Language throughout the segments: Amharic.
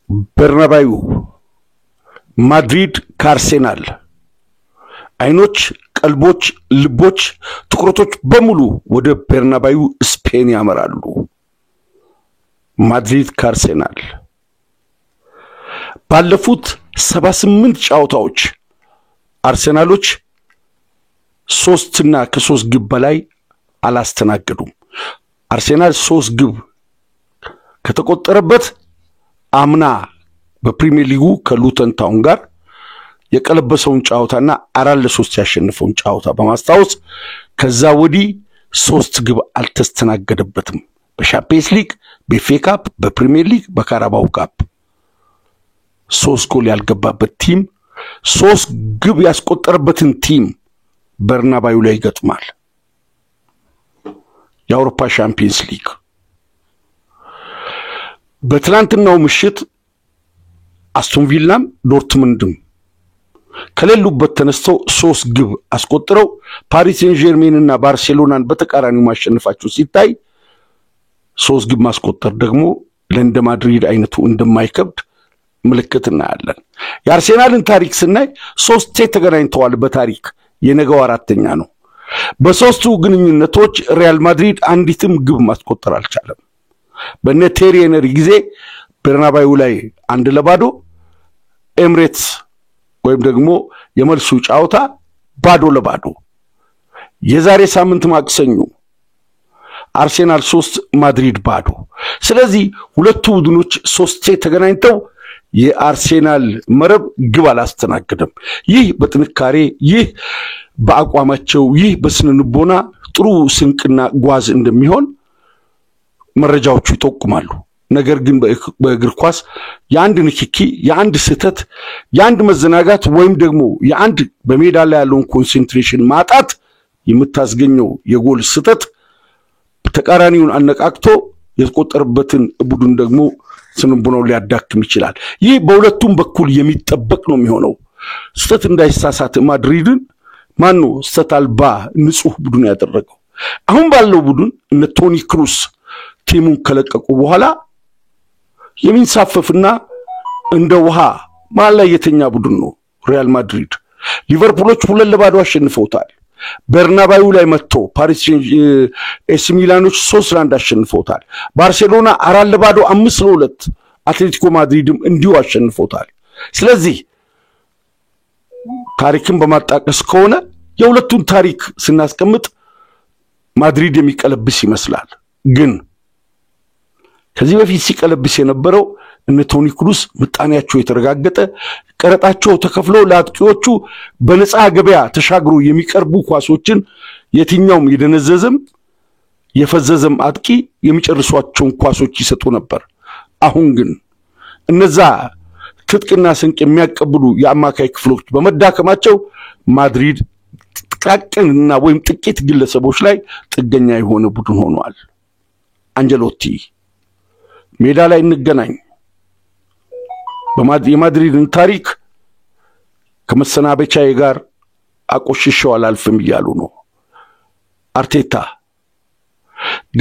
በርናባዩ ማድሪድ ከአርሴናል አይኖች ቀልቦች ልቦች ትኩረቶች በሙሉ ወደ በርናባዩ ስፔን ያመራሉ ማድሪድ ከአርሴናል ባለፉት 78 ጨዋታዎች አርሴናሎች 3 እና ከ3 ግብ በላይ አላስተናገዱም አርሴናል 3 ግብ ከተቆጠረበት አምና በፕሪሚየር ሊጉ ከሉተን ታውን ጋር የቀለበሰውን ጨዋታና 4-3 ያሸነፈውን ጨዋታ በማስታወስ ከዛ ወዲህ 3 ግብ አልተስተናገደበትም በሻምፒየንስ ሊግ በኤፍኤ ካፕ በፕሪሚየር ሊግ በካራባው ካፕ 3 ጎል ያልገባበት ቲም 3 ግብ ያስቆጠረበትን ቲም በርናባዩ ላይ ይገጥማል የአውሮፓ ሻምፒየንስ ሊግ በትላንትናው ምሽት አስቶን ቪላም ዶርትሙንድም ከሌሉበት ተነስተው 3 ግብ አስቆጥረው ፓሪስ ሴን ጀርሜን እና ባርሴሎናን በተቃራኒው ማሸነፋቸው ሲታይ 3 ግብ ማስቆጠር ደግሞ ለእንደ ማድሪድ አይነቱ እንደማይከብድ ምልክት እናያለን የአርሴናልን ታሪክ ስናይ 3 ተገናኝተዋል በታሪክ የነገው አራተኛ ነው በሶስቱ ግንኙነቶች ሪያል ማድሪድ አንዲትም ግብ ማስቆጠር አልቻለም በነቴሪ ኤነሪ ጊዜ በርናባዩ ላይ 1-0 ኤምሬትስ ወይም ደግሞ የመልሱ ጨዋታ ባዶ ለባዶ የዛሬ ሳምንት ማክሰኞ አርሴናል 3 ማድሪድ ባዶ ስለዚህ ሁለቱ ቡድኖች 3 ተገናኝተው የአርሴናል መረብ ግብ አላስተናገደም ይህ በጥንካሬ ይህ በአቋማቸው ይህ በስነልቦና ጥሩ ስንቅና ጓዝ እንደሚሆን መረጃዎቹ ይጠቁማሉ ነገር ግን በእግር ኳስ የአንድ ንክኪ የአንድ ስህተት የአንድ መዘናጋት ወይም ደግሞ የአንድ በሜዳ ላይ ያለውን ኮንሰንትሬሽን ማጣት የምታስገኘው የጎል ስህተት ተቃራኒውን አነቃቅቶ የተቆጠረበትን ቡድን ደግሞ ስንብነው ሊያዳክም ይችላል ይህ በሁለቱም በኩል የሚጠበቅ ነው የሚሆነው ስህተት እንዳይሳሳት ማድሪድን ማኑ ስህተት ንጹህ ቡድን ያደረገው አሁን ባለው ቡድን እነ ቶኒ ክሩስ ቲሙን ከለቀቁ በኋላ የሚንሳፈፍና እንደ ውሃ ማላ የተኛ ቡድን ነው ሪያል ማድሪድ ሊቨርፑሎች 2-0 አሸንፈውታል በርናባዩ ላይ መጥቶ ፓሪስ ኤሲ ሚላኖች 3-1 አሸንፈውታል ባርሴሎና 4-0 5-2 አትሌቲኮ ማድሪድም እንዲሁ አሸንፈውታል ስለዚህ ታሪክን በማጣቀስ ከሆነ የሁለቱን ታሪክ ስናስቀምጥ ማድሪድ የሚቀለብስ ይመስላል ግን ከዚህ በፊት ሲቀለብስ የነበረው እነ ቶኒ ክሩስ ምጣኔያቸው የተረጋገጠ ቀረጣቸው ተከፍሎ ለአጥቂዎቹ በነፃ ገበያ ተሻግሮ የሚቀርቡ ኳሶችን የትኛውም የደነዘዘም የፈዘዘም አጥቂ የሚጨርሷቸውን ኳሶች ይሰጡ ነበር አሁን ግን እነዛ ትጥቅና ስንቅ የሚያቀብሉ የአማካይ ክፍሎች በመዳከማቸው ማድሪድ ጥቃቅንና ወይም ጥቂት ግለሰቦች ላይ ጥገኛ የሆነ ቡድን ሆኗል አንጀሎቲ ሜዳ ላይ እንገናኝ የማድሪድን ታሪክ ከመሰናበቻዬ ጋር አቆሽሸው አላልፍም ይያሉ ነው አርቴታ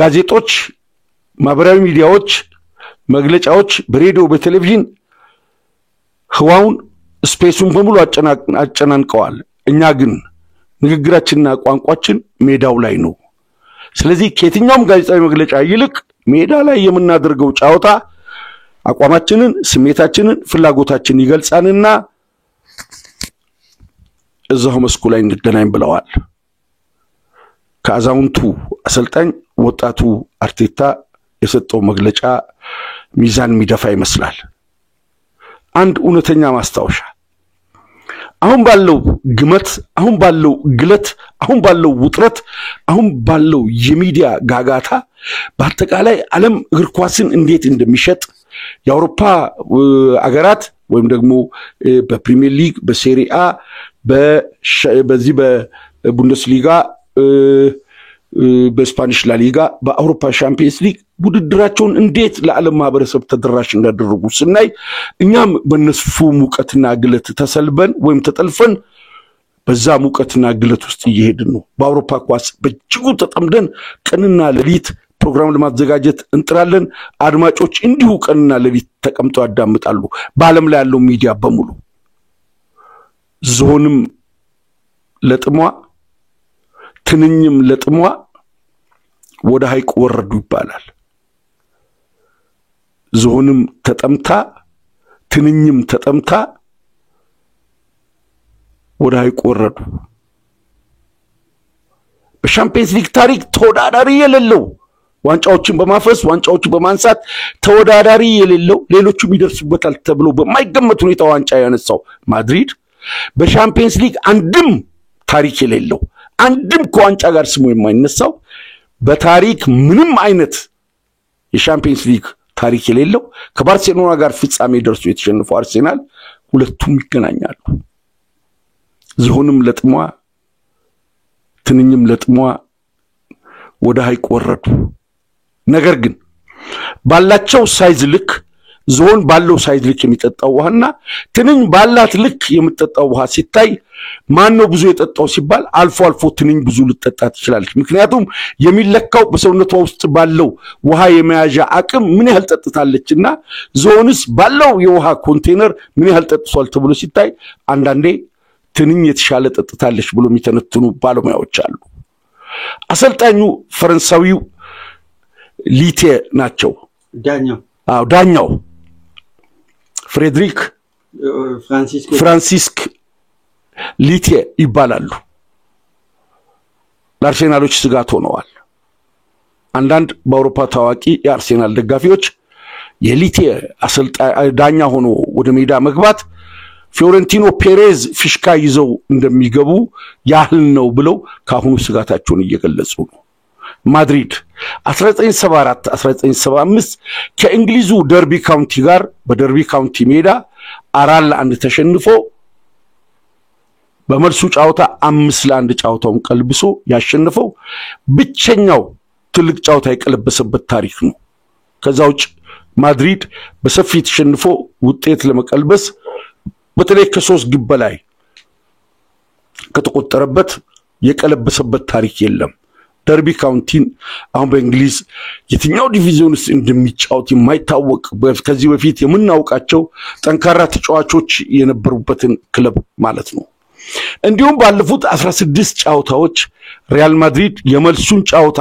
ጋዜጦች ማህበራዊ ሚዲያዎች መግለጫዎች በሬዲዮ በቴሌቪዥን ህዋውን ስፔሱን በሙሉ አጨናንቀዋል እኛ ግን ንግግራችንና ቋንቋችን ሜዳው ላይ ነው ስለዚህ ከየትኛውም ጋዜጣዊ መግለጫ ይልቅ ሜዳ ላይ የምናደርገው ጨዋታ አቋማችንን ስሜታችንን ፍላጎታችንን ይገልጻልና እዛው መስኩ ላይ እንገናኝ ብለዋል ከአዛውንቱ አሰልጣኝ ወጣቱ አርቴታ የሰጠው መግለጫ ሚዛን ሚደፋ ይመስላል አንድ እውነተኛ ማስታወሻ አሁን ባለው ግመት አሁን ባለው ግለት አሁን ባለው ውጥረት አሁን ባለው የሚዲያ ጋጋታ በአጠቃላይ ዓለም እግር ኳስን እንዴት እንደሚሸጥ የአውሮፓ አገራት ወይም ደግሞ በፕሪሚየር ሊግ በሴሪአ በዚህ በቡንደስሊጋ በስፓኒሽ ላሊጋ በአውሮፓ ሻምፒየንስ ሊግ ውድድራቸውን እንዴት ለዓለም ማህበረሰብ ተደራሽ እንዳደረጉ ስናይ እኛም በነሱ ሙቀትና ግለት ተሰልበን ወይም ተጠልፈን በዛ ሙቀትና ግለት ውስጥ እየሄድን ነው በአውሮፓ ኳስ በእጅጉ ተጠምደን ቀንና ሌሊት ፕሮግራም ለማዘጋጀት እንጥራለን አድማጮች እንዲሁ ቀንና ለሊት ተቀምጠው ያዳምጣሉ በአለም ላይ ያለው ሚዲያ በሙሉ ዝሆንም ለጥሟ ትንኝም ለጥሟ ወደ ሐይቅ ወረዱ ይባላል ዝሆንም ተጠምታ ትንኝም ተጠምታ ወደ ሐይቅ ወረዱ በሻምፒየንስ ሊግ ታሪክ ተወዳዳሪ የሌለው ዋንጫዎችን በማፈስ ዋንጫዎችን በማንሳት ተወዳዳሪ የሌለው ሌሎቹም ይደርሱበታል ተብሎ በማይገመት ሁኔታ ዋንጫ ያነሳው ማድሪድ በሻምፒየንስ ሊግ አንድም ታሪክ የሌለው አንድም ከዋንጫ ጋር ስሙ የማይነሳው በታሪክ ምንም አይነት የሻምፒየንስ ሊግ ታሪክ የሌለው ከባርሴሎና ጋር ፍጻሜ ደርሶ የተሸነፈው አርሴናል ሁለቱም ይገናኛሉ ዝሆንም ለጥሟ ትንኝም ለጥሟ ወደ ሐይቅ ወረዱ ነገር ግን ባላቸው ሳይዝ ልክ ዝሆን ባለው ሳይዝ ልክ የሚጠጣው ውሃና ትንኝ ባላት ልክ የሚጠጣው ውሃ ሲታይ ማን ነው ብዙ የጠጣው ሲባል አልፎ አልፎ ትንኝ ብዙ ልትጠጣ ትችላለች ምክንያቱም የሚለካው በሰውነቷ ውስጥ ባለው ውሃ የመያዣ አቅም ምን ያህል ጠጥታለችና ዝሆንስ ባለው የውሃ ኮንቴነር ምን ያህል ጠጥቷል ተብሎ ሲታይ አንዳንዴ ትንኝ የተሻለ ጠጥታለች ብሎ የሚተነትኑ ባለሙያዎች አሉ አሰልጣኙ ፈረንሳዊው ሊቴ ናቸው ዳኛው ፍሬድሪክ ፍራንሲስክ ሊቴ ይባላሉ ለአርሴናሎች ስጋት ሆነዋል አንዳንድ በአውሮፓ ታዋቂ የአርሴናል ደጋፊዎች የሊቴ አሰልጣኝ ዳኛ ሆኖ ወደ ሜዳ መግባት ፊዮረንቲኖ ፔሬዝ ፊሽካ ይዘው እንደሚገቡ ያህል ነው ብለው ካሁኑ ስጋታቸውን እየገለጹ ነው ማድሪድ 1974 1975 ከእንግሊዙ ደርቢ ካውንቲ ጋር በደርቢ ካውንቲ ሜዳ 4-1 ተሸንፎ በመልሱ ጫውታ 5-1 ጫውታውን ቀልብሶ ያሸነፈው ብቸኛው ትልቅ ጫውታ የቀለበሰበት ታሪክ ነው ከዛውጭ ማድሪድ በሰፊ ተሸንፎ ውጤት ለመቀልበስ በተለይ ከ3 ግብ በላይ ከተቆጠረበት የቀለበሰበት ታሪክ የለም ደርቢ ካውንቲን አሁን በእንግሊዝ የትኛው ዲቪዥን ውስጥ እንደሚጫወት የማይታወቅ ከዚህ በፊት የምናውቃቸው ጠንካራ ተጫዋቾች የነበሩበትን ክለብ ማለት ነው እንዲሁም ባለፉት 16 ጫውታዎች ሪያል ማድሪድ የመልሱን ጫውታ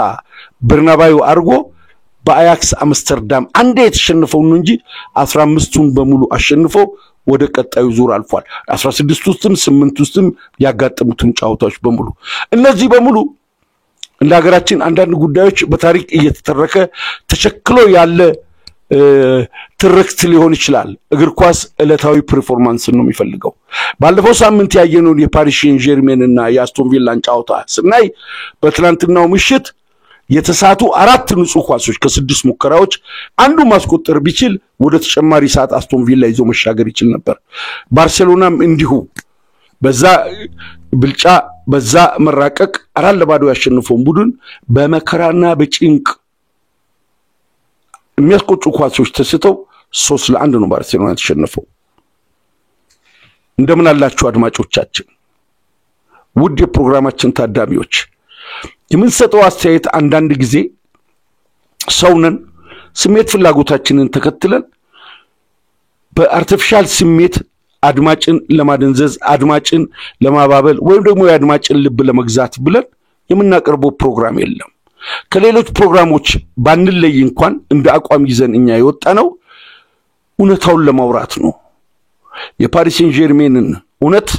በርናባዩ አርጎ በአያክስ አምስተርዳም አንዴ የተሸነፈው ነው እንጂ 15ቱን በሙሉ አሸንፎ ወደ ቀጣዩ ዙር አልፏል 16 ውስጥም 8 ውስጥም ያጋጠሙትን ጫውታዎች በሙሉ እነዚህ በሙሉ እንደ ሀገራችን አንዳንድ ጉዳዮች በታሪክ እየተተረከ ተቸክሎ ያለ ትርክት ሊሆን ይችላል እግር ኳስ ዕለታዊ ፐርፎርማንስ ነው የሚፈልገው ባለፈው ሳምንት ያየነው የፓሪስ ሴን ጀርሜን እና የአስቶን ቪላን ጫውታ ስናይ በትላንትናው ምሽት የተሳቱ 4 ንጹህ ኳሶች ከ6 ሙከራዎች አንዱ ማስቆጠር ቢችል ወደ ተጨማሪ ሰዓት አስቶን ቪላ ይዞ መሻገር ይችል ነበር ባርሴሎናም እንዲሁ በዛ ብልጫ በዛ መራቀቅ 4-0 ያሸነፈው ቡድን በመከራና በጭንቅ የሚያስቆጩ ኳሶች ተስተው 3-1 ነው ባርሴሎና ተሸነፈው እንደምን አላችሁ አድማጮቻችን ውድ የፕሮግራማችን ታዳሚዎች የምንሰጠው አስተያየት አንዳንድ ጊዜ ሰውነን ስሜት ፍላጎታችንን ተከትለን በአርቲፊሻል ስሜት አድማጭን ለማደንዘዝ አድማጭን ለማባበል ወይም ደግሞ የአድማጭን ልብ ለመግዛት ብለን የምናቀርበው ፕሮግራም የለም ከሌሎች ፕሮግራሞች ባንለይ እንኳን እንደ አቋም ይዘን እኛ የወጣነው እውነታውን ለማውራት ነው የፓሪስ ሴን ጀርሜንን እውነት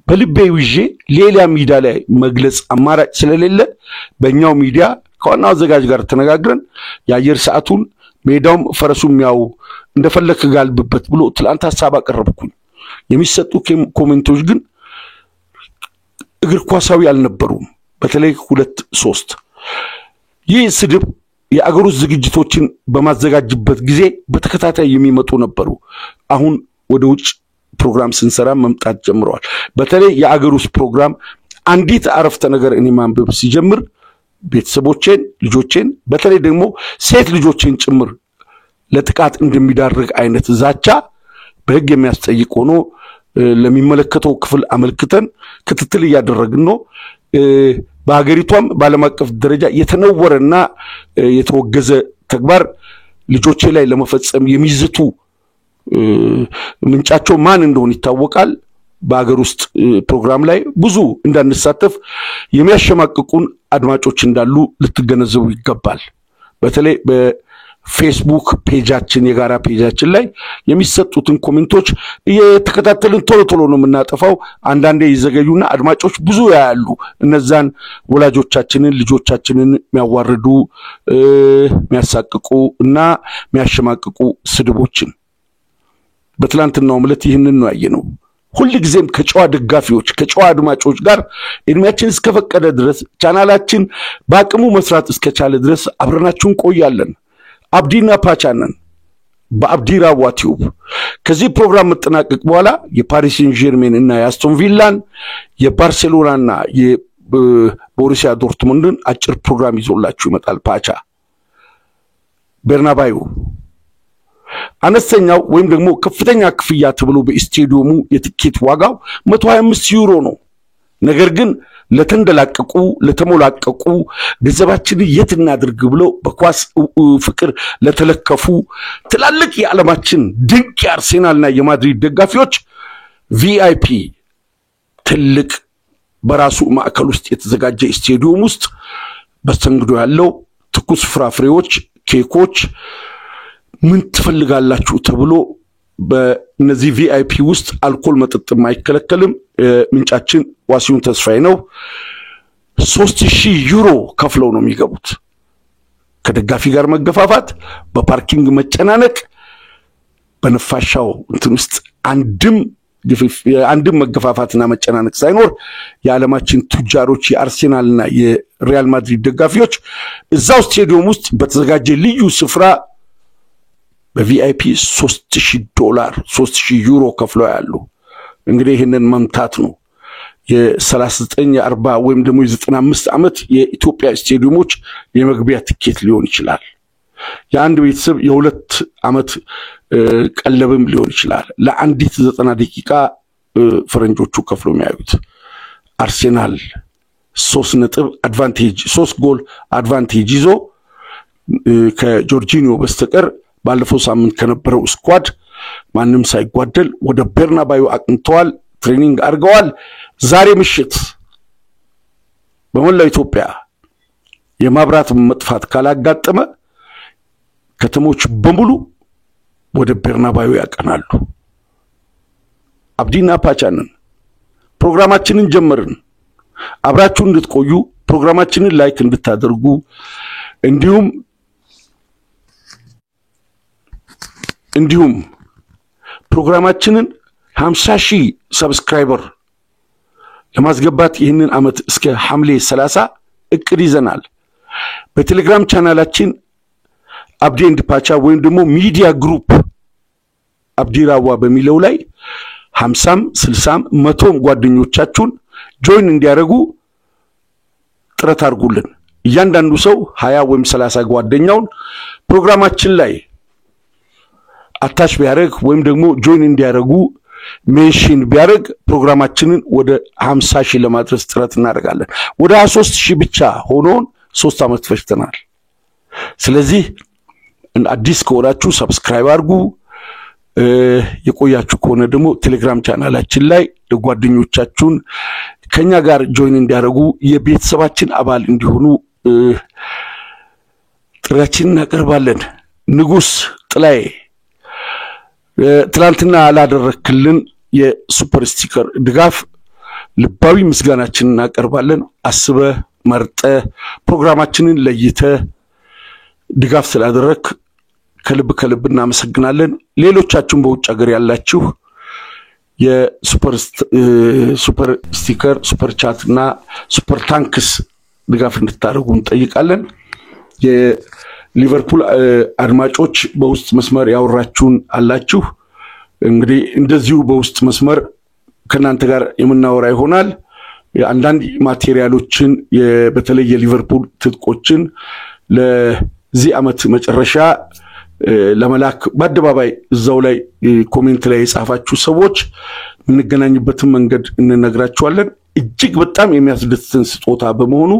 በልቤ ይዤ ሌላ ሚዲያ ላይ መግለጽ አማራጭ ስለሌለ በእኛው ሚዲያ ከዋናው አዘጋጅ ጋር ተነጋግረን የአየር ሰዓቱን ሜዳውም ፈረሱም ያው እንደፈለክ ጋልብበት ብሎ ትላንት ሐሳብ አቀረብኩኝ የሚሰጡ ኮሜንቶች ግን እግር ኳሳዊ አልነበሩም በተለይ 2-3 ይህ ስድብ የአገሩ ዝግጅቶችን በማዘጋጅበት ጊዜ በተከታታይ የሚመጡ ነበሩ አሁን ወደ ውጭ ፕሮግራም ስንሰራ መምጣት ጀምሯል በተለይ የአገሩስ ፕሮግራም አንዲት አረፍተ ነገር እኔ ማንበብ ሲጀምር ቤተሰቦቼን ልጆቼን በተለይ ደግሞ ሴት ልጆቼን ጭምር ለጥቃት እንደሚዳርግ አይነት ዛቻ በህግ የሚያስጠይቅ ሆኖ ለሚመለከተው ክፍል አመልክተን ክትትል ያደረግን ነው በአገሪቷም ባለም አቀፍ ደረጃ የተነወረና የተወገዘ ተግባር ልጆቼ ላይ ለመፈጸም የሚዝቱ ምንጫቸው ማን እንደሆነ ይታወቃል በአገር ውስጥ ፕሮግራም ላይ ብዙ እንዳንሳተፍ የሚያሸማቅቁን አድማጮች እንዳሉ ልትገነዘቡ ይገባል በተለይ በፌስቡክ ፔጃችን የጋራ ፔጃችን ላይ የሚሰጡትን ኮሜንቶች እየተከታተልን ቶሎ ነው የምናጠፋው አንዳንዴ ይዘገዩና አድማጮች ብዙ ያያሉ እነዛን ወላጆቻችንን ልጆቻችንን የሚያዋርዱ የሚያሳቅቁ እና የሚያሸማቅቁ ስድቦችን በትላንትናው ምለት ይህንን ነው ያየነው ሁሉ ጊዜም ከጨዋ ደጋፊዎች ከጨዋ አድማጮች ጋር እድሜያችን እስከፈቀደ ድረስ ቻናላችን በአቅሙ መስራት እስከቻለ ድረስ አብረናችሁን ቆያለን አብዲና ፓቻነን በአብዲራዋ ቲዩብ ከዚህ ፕሮግራም መጠናቀቅ በኋላ የፓሪስ ሴን ጀርሜን እና የአስቶን ቪላን የባርሴሎናና የቦሩሲያ ዶርትሙንድን አጭር ፕሮግራም ይዞላችሁ ይመጣል ፓቻ በርናባዩ አነስተኛው ወይም ደግሞ ከፍተኛ ክፍያ ተብሎ በስቴዲየሙ የትኬት ዋጋው 125 ዩሮ ነው ነገር ግን ለተንደላቀቁ ለተሞላቀቁ ገንዘባችን የት እናድርግ ብለው በኳስ ፍቅር ለተለከፉ ትላልቅ የዓለማችን ድንቅ የአርሴናልና የማድሪድ ደጋፊዎች ቪአይፒ ትልቅ በራሱ ማዕከል ውስጥ የተዘጋጀ ስቴዲየም ውስጥ በስተንግዶ ያለው ትኩስ ፍራፍሬዎች ኬኮች ምን ትፈልጋላችሁ ተብሎ በእነዚህ ቪአይፒ ውስጥ አልኮል መጠጥ ማይከለከልም ምንጫችን ዋሲውን ተስፋዬ ነው 3000 ዩሮ ከፍለው ነው የሚገቡት ከደጋፊ ጋር መገፋፋት በፓርኪንግ መጨናነቅ በነፋሻው እንትን ውስጥ አንድም መገፋፋትና መጨናነቅ ሳይኖር የዓለማችን ቱጃሮች የአርሴናልና የሪያል ማድሪድ ደጋፊዎች እዛው ስቴዲየም ውስጥ በተዘጋጀ ልዩ ስፍራ በቪአይፒ $3000 3000 ዩሮ ከፍለው ያሉ እንግዲህ ይሄንን መምታት ነው የ39 የ40 ወይም ደግሞ የ95 ዓመት የኢትዮጵያ ስቴዲየሞች የመግቢያ ትኬት ሊሆን ይችላል የአንድ ቤተሰብ የሁለት ዓመት ቀለብም ሊሆን ይችላል ለአንዲት 90 ደቂቃ ፈረንጆቹ ከፍለው የሚያዩት አርሴናል 3 ነጥብ አድቫንቴጅ 3 ጎል አድቫንቴጅ ይዞ ከጆርጂኒዮ በስተቀር ባለፈው ሳምንት ከነበረው ስኳድ ማንንም ሳይጓደል ወደ በርናባዩ አቅንተዋል ትሬኒንግ አድርገዋል ዛሬ ምሽት በመላው ኢትዮጵያ የማብራት መጥፋት ካላጋጠመ ከተሞች በሙሉ ወደ በርናባዩ ያቀናሉ አብዲና ፓቻነን ፕሮግራማችንን ጀመርን አብራችሁ እንድትቆዩ ፕሮግራማችንን ላይክ እንድታደርጉ እንዲሁም ፕሮግራማችንን 50,000 ሰብስክራይበር ለማስገባት ይህንን አመት እስከ ሐምሌ 30 እቅድ ይዘናል በቴሌግራም ቻናላችን አብዲ ኤንድ ፓቻ ወይም ደግሞ ሚዲያ ግሩፕ አብዲራዋ በሚለው ላይ 50 60 100 ጓደኞቻችሁን ጆይን እንዲያደርጉ ጥረት አድርጉልን እያንዳንዱ ሰው 20 ወይም 30 ጓደኛውን ፕሮግራማችን ላይ አታች ቢያደርግ ወይም ደግሞ ጆይን እንዲያደርጉ ሜንሽን ቢያደርግ ፕሮግራማችንን ወደ 50,000 ለማድረስ ጥረት እናደርጋለን ወደ 23,000 ብቻ ሆኖን 3 አመት ፈጅተናል ስለዚህ አዲስ ከሆናችሁ ሰብስክራይብ አድርጉ የቆያችሁ ከሆነ ደግሞ ቴሌግራም ቻናላችን ላይ ለጓደኞቻችሁን ከኛ ጋር ጆይን እንዲያደርጉ የቤተሰባችን አባል እንዲሆኑ ጥሪያችንን እናቀርባለን ንጉስ ጥላይ ትላንትና አላደረክልን የሱፐር ስቲከር ድጋፍ ልባዊ ምስጋናችንን እናቀርባለን አስበ መርጠ ፕሮግራማችንን ለይተ ድጋፍ ስላደረክ ከልብ እናመሰግናለን ሌሎቻችሁም በውጭ ሀገር ያላችሁ የሱፐር ስቲከር ሱፐር ቻት እና ሱፐር ታንክስ ድጋፍ እንድታደርጉ እንጠይቃለን የሊቨርፑል አድማጮች በውስጥ መስመር ያወራችሁን አላችሁ እንግዲህ እንደዚሁ በውስጥ መስመር ከናንተ ጋር የምናወራ ይሆናል አንዳንድ ማቴሪያሎችን በተለይ የሊቨርፑል ትጥቆችን ለዚህ አመት መጨረሻ ለመላክ በአደባባይ እዛው ላይ ኮሜንት ላይ የጻፋችሁ ሰዎች ምንገናኝበትን መንገድ እንነግራችኋለን እጅግ በጣም የሚያስደስተን ስጦታ በመሆኑ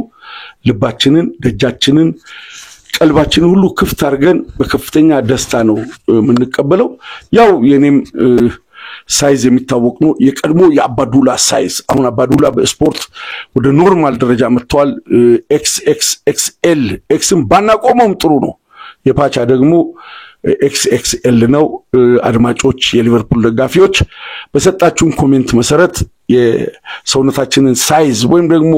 ልባችንን ደጃችንን ቀልባችንን ሁሉ ክፍት አድርገን በከፍተኛ ደስታ ነው የምንቀበለው ያው የኔም ሳይዝ የሚታወቅ ነው የቀድሞ የአባዱላ ሳይዝ አሁን አባዱላ በስፖርት ወደ ኖርማል ደረጃ መጥቷል XXXL ኤክስም ባናቆመውም ጥሩ ነው የፓቻ ደግሞ XXL ነው አድማጮች የሊቨርፑል ደጋፊዎች በሰጣችሁን ኮሜንት መሰረት የሰውነታችንን ሳይዝ ወይም ደግሞ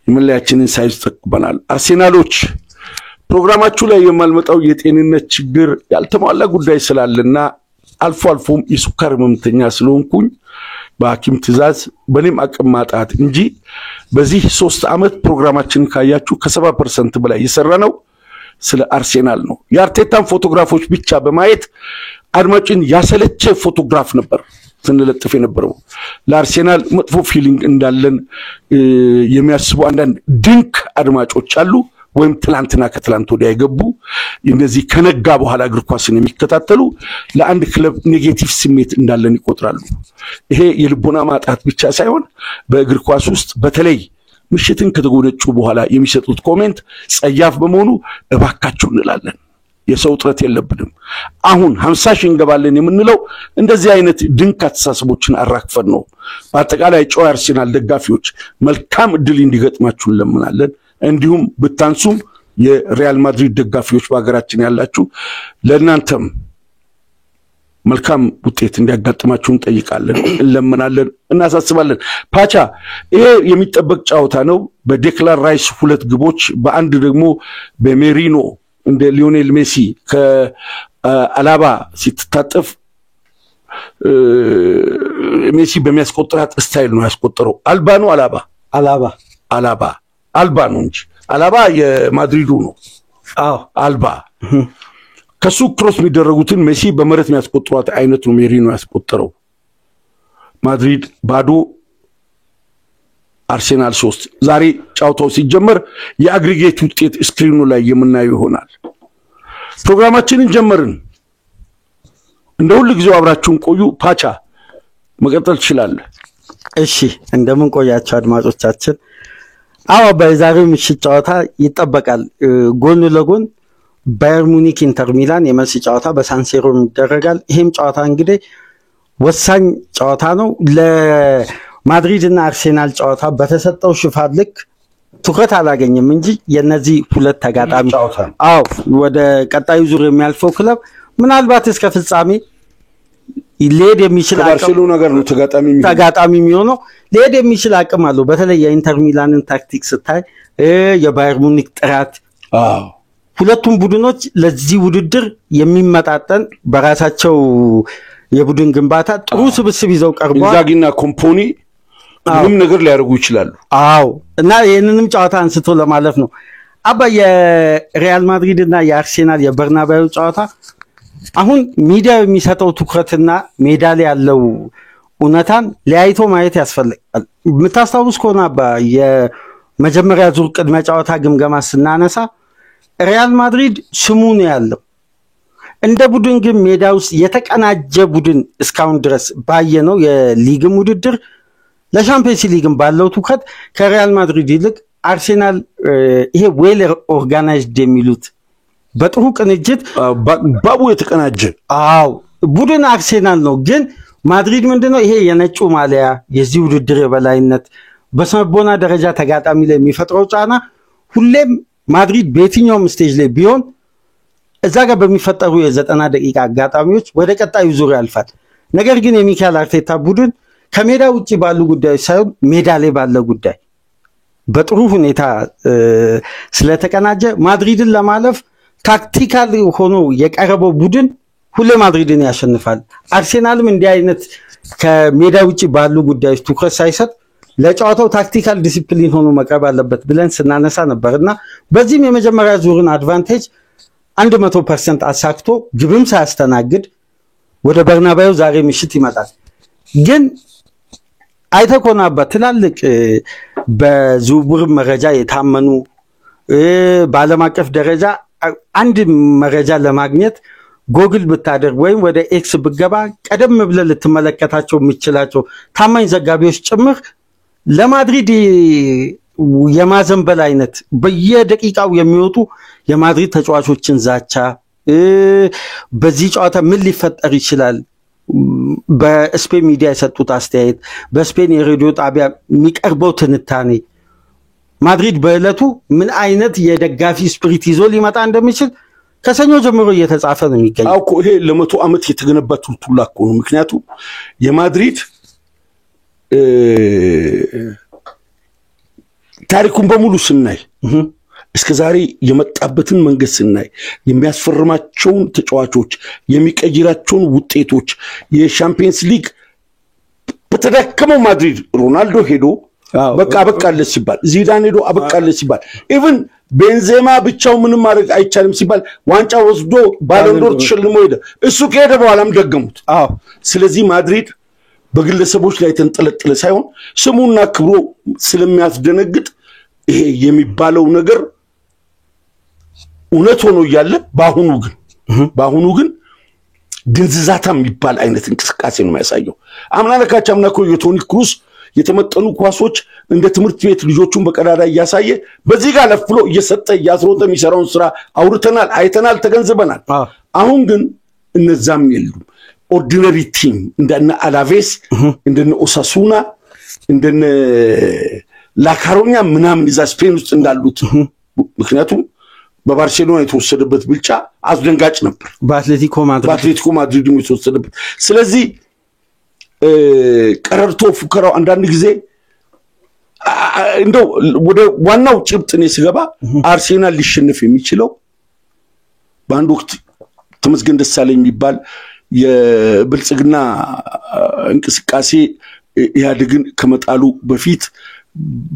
የመለያችንን ሳይዝ ተቀበናል አርሴናሎች ፕሮግራማችሁ ላይ የማልመጣው የጤንነት ችግር ያልተሟላ ጉዳይ ስላለና አልፎ አልፎም የሱካር ህመምተኛ ስለሆንኩኝ በሐኪም ትዕዛዝ በኔም አቅም ማጣት እንጂ በዚህ 3 አመት ፕሮግራማችን ካያችሁ ከ70% በላይ እየሰራ ነው ስለ አርሴናል ነው የአርቴታን ፎቶግራፎች ብቻ በማየት አድማጭን ያሰለቸ ፎቶግራፍ ነበር ስንለጥፍ የነበረው ለአርሴናል መጥፎ ፊሊንግ እንዳለን የሚያስቡ አንዳንድ ድንክ አድማጮች አሉ ወይም ትላንትና ከትላንት ወዲያ ይገቡ እንደዚህ ከነጋ በኋላ እግር ኳስን የሚከታተሉ ለአንድ ክለብ ኔጌቲቭ ስሜት እንዳለን ይቆጥራሉ ይሄ የልቦና ማጣት ብቻ ሳይሆን በእግር ኳስ ውስጥ በተለይ ምሽትን ከተጎነጩ በኋላ የሚሰጡት ኮሜንት ጸያፍ በመሆኑ እባካችሁ እንላለን የሰው ጥረት የለብንም አሁን 50 ሺህ እንገባለን የምንለው እንደዚህ አይነት ድንቅ አስተሳሰቦችን አራክፈን ነው በአጠቃላይ ጨዋ አርሴናል ደጋፊዎች መልካም እድል እንዲገጥማችሁ እንለምናለን እንዲሁም በታንሱም የሪያል ማድሪድ ደጋፊዎች በአገራችን ያላችሁ ለእናንተም መልካም ውጤት እንዲያጋጥማችሁ እንጠይቃለን እንለምናለን እናሳስባለን ፓቻ ይሄ የሚጠበቅ ጫውታ ነው በዴክላን ራይስ 2 ግቦች በአንድ ደግሞ በሜሪኖ እንደ ሊዮኔል ሜሲ ከአላባ ሲተጣጠፍ ሜሲ በሚያስቆጥራት ስታይል ነው ያስቆጠረው አልባኑ አላባ ነው እንጂ አላባ የማድሪዱ ነው አዎ አልባ ከሱ ክሮስ የሚደረጉትን ሜሲ በመሬት የሚያስቆጥሯት አይነት ነው ሜሪኖ ያስቆጠረው ማድሪድ ባዶ አርሴናል 3 ዛሬ ጫውታው ሲጀመር የአግሪጌት ውጤት ስክሪኑ ላይ የምናየው ይሆናል ፕሮግራማችንን ጀመርን እንደሁሉ ጊዜው አብራችሁን ቆዩ ፓቻ መቀጠል ይችላል እሺ እንደምን ቆያችሁ አድማጮቻችን አዎ በዛሬው ምሽት ጨዋታ ይጠበቃል ጎን ለጎን ባየር ሙኒክ ኢንተር ሚላን የመልስ ጨዋታ በሳንሲሮ ይደረጋል ይሄም ጨዋታ እንግዲህ ወሳኝ ጨዋታ ነው ለማድሪድ እና አርሴናል ጨዋታ በተሰጠው ሽፋን ልክ ትኩረት አላገኘም እንጂ የነዚህ ሁለት ተጋጣሚ አዎ ወደ ቀጣዩ ዙር የሚያልፈው ክለብ ምናልባት እስከ ፍጻሜ ሊሄድ የሚችል ባርሴሎና ነገር ነው ተጋጣሚ የሚሆነው ሊሄድ የሚችል አቅም አለው በተለይ የኢንተር ሚላንን ታክቲክ ስታይ የባየር ሙኒክ ጥራት ሁለቱም ቡድኖች ለዚህ ውድድር የሚመጣጠን በራሳቸው የቡድን ግንባታ ጥሩ ስብስብ ይዘው ቀርበዋል ኢንዛጊና ኮምፖኒ ምንም ነገር ሊያደርጉ ይችላሉ አዎ እና ይሄንንም ጨዋታ አንስቶ ለማለፍ ነው አባ የሪያል ማድሪድ እና የአርሴናል የበርናባዩ ጨዋታ አሁን ሚዲያ የሚሰጠው ትኩረትና ሜዳ ላይ ያለው ኡነታን ለያይቶ ማየት ያስፈልጋል ምታስታውስ ከሆነ አባ የመጀመሪያ ዙር ቅድመ ጨዋታ ግምገማ ስናነሳ ሪያል ማድሪድ ስሙ ነው ያለው እንደ ቡድን ግን ሜዳ ውስጥ የተቀናጀ ቡድን እስካሁን ድረስ ባየነው የሊግም ውድድር ለሻምፒየንስ ሊግም ባለው ትኩረት ከሪያል ማድሪድ ይልቅ አርሴናል ይሄ ዌል ኦርጋናይዝድ የሚሉት በጥሩ ቅንጅት ባቡ የተቀናጀ አዎ ቡድን አርሴናል ነው ግን ማድሪድ ምንድነው ይሄ የነጩ ማሊያ የዚህ ውድድር የበላይነት በስነቦና ደረጃ ተጋጣሚ ላይ የሚፈጥረው ጫና ሁሌም ማድሪድ በየትኛውም ስቴጅ ላይ ቢሆን እዛ ጋር በሚፈጠሩ የ90 ደቂቃ አጋጣሚዎች ወደ ቀጣዩ ዙር ያልፋል ነገር ግን የሚካኤል አርቴታ ቡድን ከሜዳ ውጪ ባሉ ጉዳዮች ሳይሆን ሜዳ ላይ ባለ ጉዳይ በጥሩ ሁኔታ ስለተቀናጀ ማድሪድን ለማለፍ ታክቲካል ሆኖ የቀረበው ቡድን ሁሌ ማድሪድን ያሸንፋል አርሴናልም እንዲህ አይነት ከሜዳ ውጪ ባሉ ጉዳዮች ትኩረት ሳይሰጥ ለጨዋታው ታክቲካል ዲሲፕሊን ሆኖ መቅረብ አለበት ብለን ስናነሳ ነበርና በዚህም የመጀመሪያ ዙርን አድቫንቴጅ 100% አሳክቶ ግብም ሳያስተናግድ ወደ በርናባዩ ዛሬ ምሽት ይመጣል ግን አይተኮናባ ትላልቅ በዝውውር መረጃ የታመኑ በዓለም አቀፍ ደረጃ አንድ መረጃ ለማግኘት ጎግል ብታደርግ ወይም ወደ ኤክስ ብገባ ቀደም ብለህ ልትመለከታቸው የሚችላቸው ታማኝ ዘጋቢዎች ጭምር ለማድሪድ የማዘንበል አይነት በየደቂቃው የሚወጡ የማድሪድ ተጫዋቾችን ዛቻ በዚህ ጨዋታ ምን ሊፈጠር ይችላል በስፔን ሚዲያ የሰጡት አስተያየት በስፔን የሬዲዮ ጣቢያ የሚቀርበው ትንታኔ ማድሪድ በእለቱ ምን አይነት የደጋፊ ስፒሪት ይዞ ሊመጣ እንደሚችል ከሰኞ ጀምሮ እየተጻፈ ነው የሚገኘው። አውቆ ይሄ ለመቶ ዓመት የተገነባ ቱልቱላ እኮ ነው። ምክንያቱም የማድሪድ ታሪኩን በሙሉ ስናይ እስከዛሬ የመጣበትን መንገድ ስናይ የሚያስፈርማቸውን ተጫዋቾች የሚቀይራቸውን ውጤቶች የሻምፒየንስ ሊግ በተዳከመው ማድሪድ ሮናልዶ ሄዶ በቃ አበቃለት ሲባል ዚዳን ሄዶ አበቃለት ሲባል ኢቭን ቤንዜማ ብቻው ምንም ማድረግ አይቻልም ሲባል ዋንጫ ወስዶ ባሎንዶር ተሸልሞ ሄደ። እሱ ከሄደ በኋላም ደገሙት። ስለዚህ ማድሪድ በግለሰቦች ላይ ተንጠለጠለ ሳይሆን ስሙና ክብሩ ስለሚያስደነግጥ ይሄ የሚባለው ነገር እውነት ሆኖ ያለ ባሁኑ ግን ድንዝዛታ የሚባል አይነት እንቅስቃሴ ነው የሚያሳየው። አምናለካቻምና እኮ የቶኒ ክሩስ የተመጠኑ ኳሶች እንደ ትምህርት ቤት ልጆቹን በቀዳዳ ያሳየ በዚህ ጋር ለፍሎ እየሰጠ ያስሮጠ የሚሰራውን ስራ አውርተናል፣ አይተናል፣ ተገንዝበናል። አሁን ግን እነዛም የሉም። ኦርዲነሪ ቲም እንደነ አላቬስ እንደነ ኦሳሱና እንደነ ላካሮኛ ምናምን እዛ ስፔን ውስጥ እንዳሉት ምክንያቱም በባርሴሎና የተወሰደበት ብልጫ አስደንጋጭ ነበር። በአትሌቲኮ ማድሪድ የተወሰደበት ስለዚህ ቀረርቶ ፉከራው አንዳንድ ጊዜ እንደው ወደ ዋናው ጭብጥኔ ሲገባ አርሴናል ሊሸነፍ የሚችለው በአንድ ወቅት ተመስገን ደሳለኝ የሚባል የብልጽግና እንቅስቃሴ ያድግን ከመጣሉ በፊት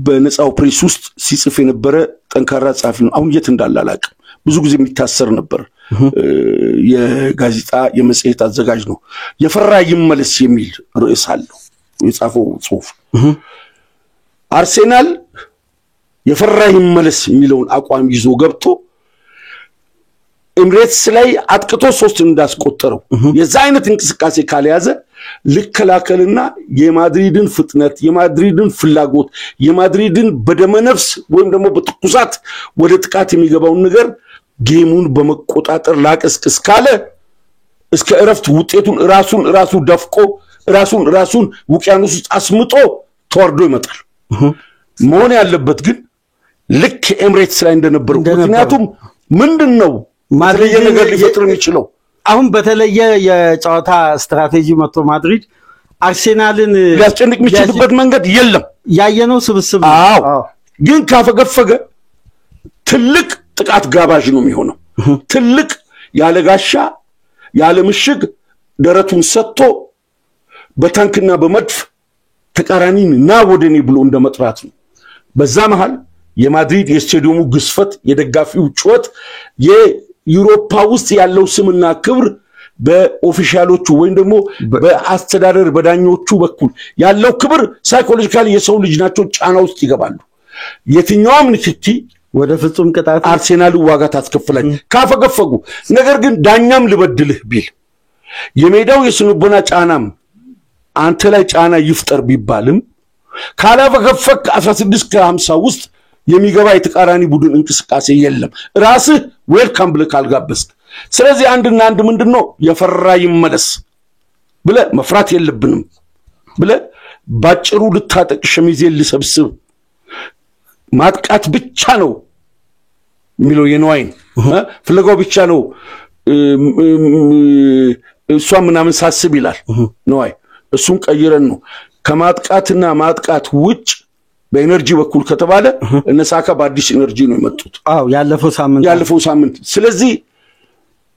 በነፃው ፕሬስ ውስጥ ሲጽፍ የነበረ ጠንካራ ጻፊ ነው። አሁን የት እንዳለ አላውቅም። ብዙ ጊዜ የሚታሰር ነበር። የጋዜጣ የመጽሔት አዘጋጅ ነው። የፈራ ይመለስ የሚል ርዕስ አለው የጻፈው ጽሁፍ። አርሴናል የፈራ ይመለስ የሚለውን አቋም ይዞ ገብቶ ኤምሬትስ ላይ አጥቅቶ 3 እንዳስቆጠረው የዛ አይነት እንቅስቃሴ ካልያዘ ልከላከልና የማድሪድን ፍጥነት የማድሪድን ፍላጎት የማድሪድን በደመነፍስ ወይም ደግሞ በትኩሳት ወደ ጥቃት የሚገባውን ነገር ጌሙን በመቆጣጠር ላቀስቅስ ካለ እስከ እረፍት ውጤቱን ራሱ ደፍቆ ራሱን ውቅያኖስ ውስጥ አስምጦ ተወርዶ ይመጣል። መሆን ያለበት ግን ልክ ኤምሬትስ ላይ እንደነበረው ምክንያቱም ምንድነው ማድሪድ ነገር ሊፈጥር የሚችለው አሁን በተለየ የጨዋታ ስትራቴጂ መጥቶ ማድሪድ አርሴናልን ሊያስጨንቅ የሚችልበት መንገድ የለም። ያየነው ስብስብ ግን ካፈገፈገ ትልቅ ጥቃት ጋባዥ ነው የሚሆነው። ትልቅ ያለ ጋሻ ያለ ምሽግ ደረቱን ሰጥቶ በታንክና በመድፍ ተቃራኒን ና ወደኔ ብሎ እንደመጥራት ነው። በዛ መሃል የማድሪድ የስቴዲየሙ ግስፈት የደጋፊው ጩኸት የዩሮፓ ውስጥ ያለው ስምና ክብር በኦፊሻሎቹ ወይም ደግሞ በአስተዳደር በዳኞቹ በኩል ያለው ክብር ሳይኮሎጂካሊ የሰው ልጅ ናቸው ጫና ውስጥ ይገባሉ። የትኛውም ንክኪ ወደ ፍጹም ቅጣት አርሴናል ዋጋ ታስከፍላል ካፈገፈጉ። ነገር ግን ዳኛም ልበድልህ ቢል የሜዳው የስንቦና ጫናም አንተ ላይ ጫና ይፍጠር ቢባልም ካላፈገፈክ 16 ከ50 ውስጥ የሚገባ የተቃራኒ ቡድን እንቅስቃሴ የለም ራስህ ዌልካም ብለህ ካልጋበስክ። ስለዚህ አንድና አንድ ምንድነው የፈራ ይመለስ ብለ መፍራት የለብንም ብለ ባጭሩ ልታጠቅ ሸሚዜን ልሰብስብ ማጥቃት ብቻ ነው ሚለው የነዋይን ፍለጋው ብቻ ነው እሷ ምናምን ሳስብ ይላል ነዋይ። እሱን ቀይረን ነው ከማጥቃትና ማጥቃት ውጭ በኤነርጂ በኩል ከተባለ እነሳካ በአዲስ ኤነርጂ ነው የመጡት ያለፈው ሳምንት። ስለዚህ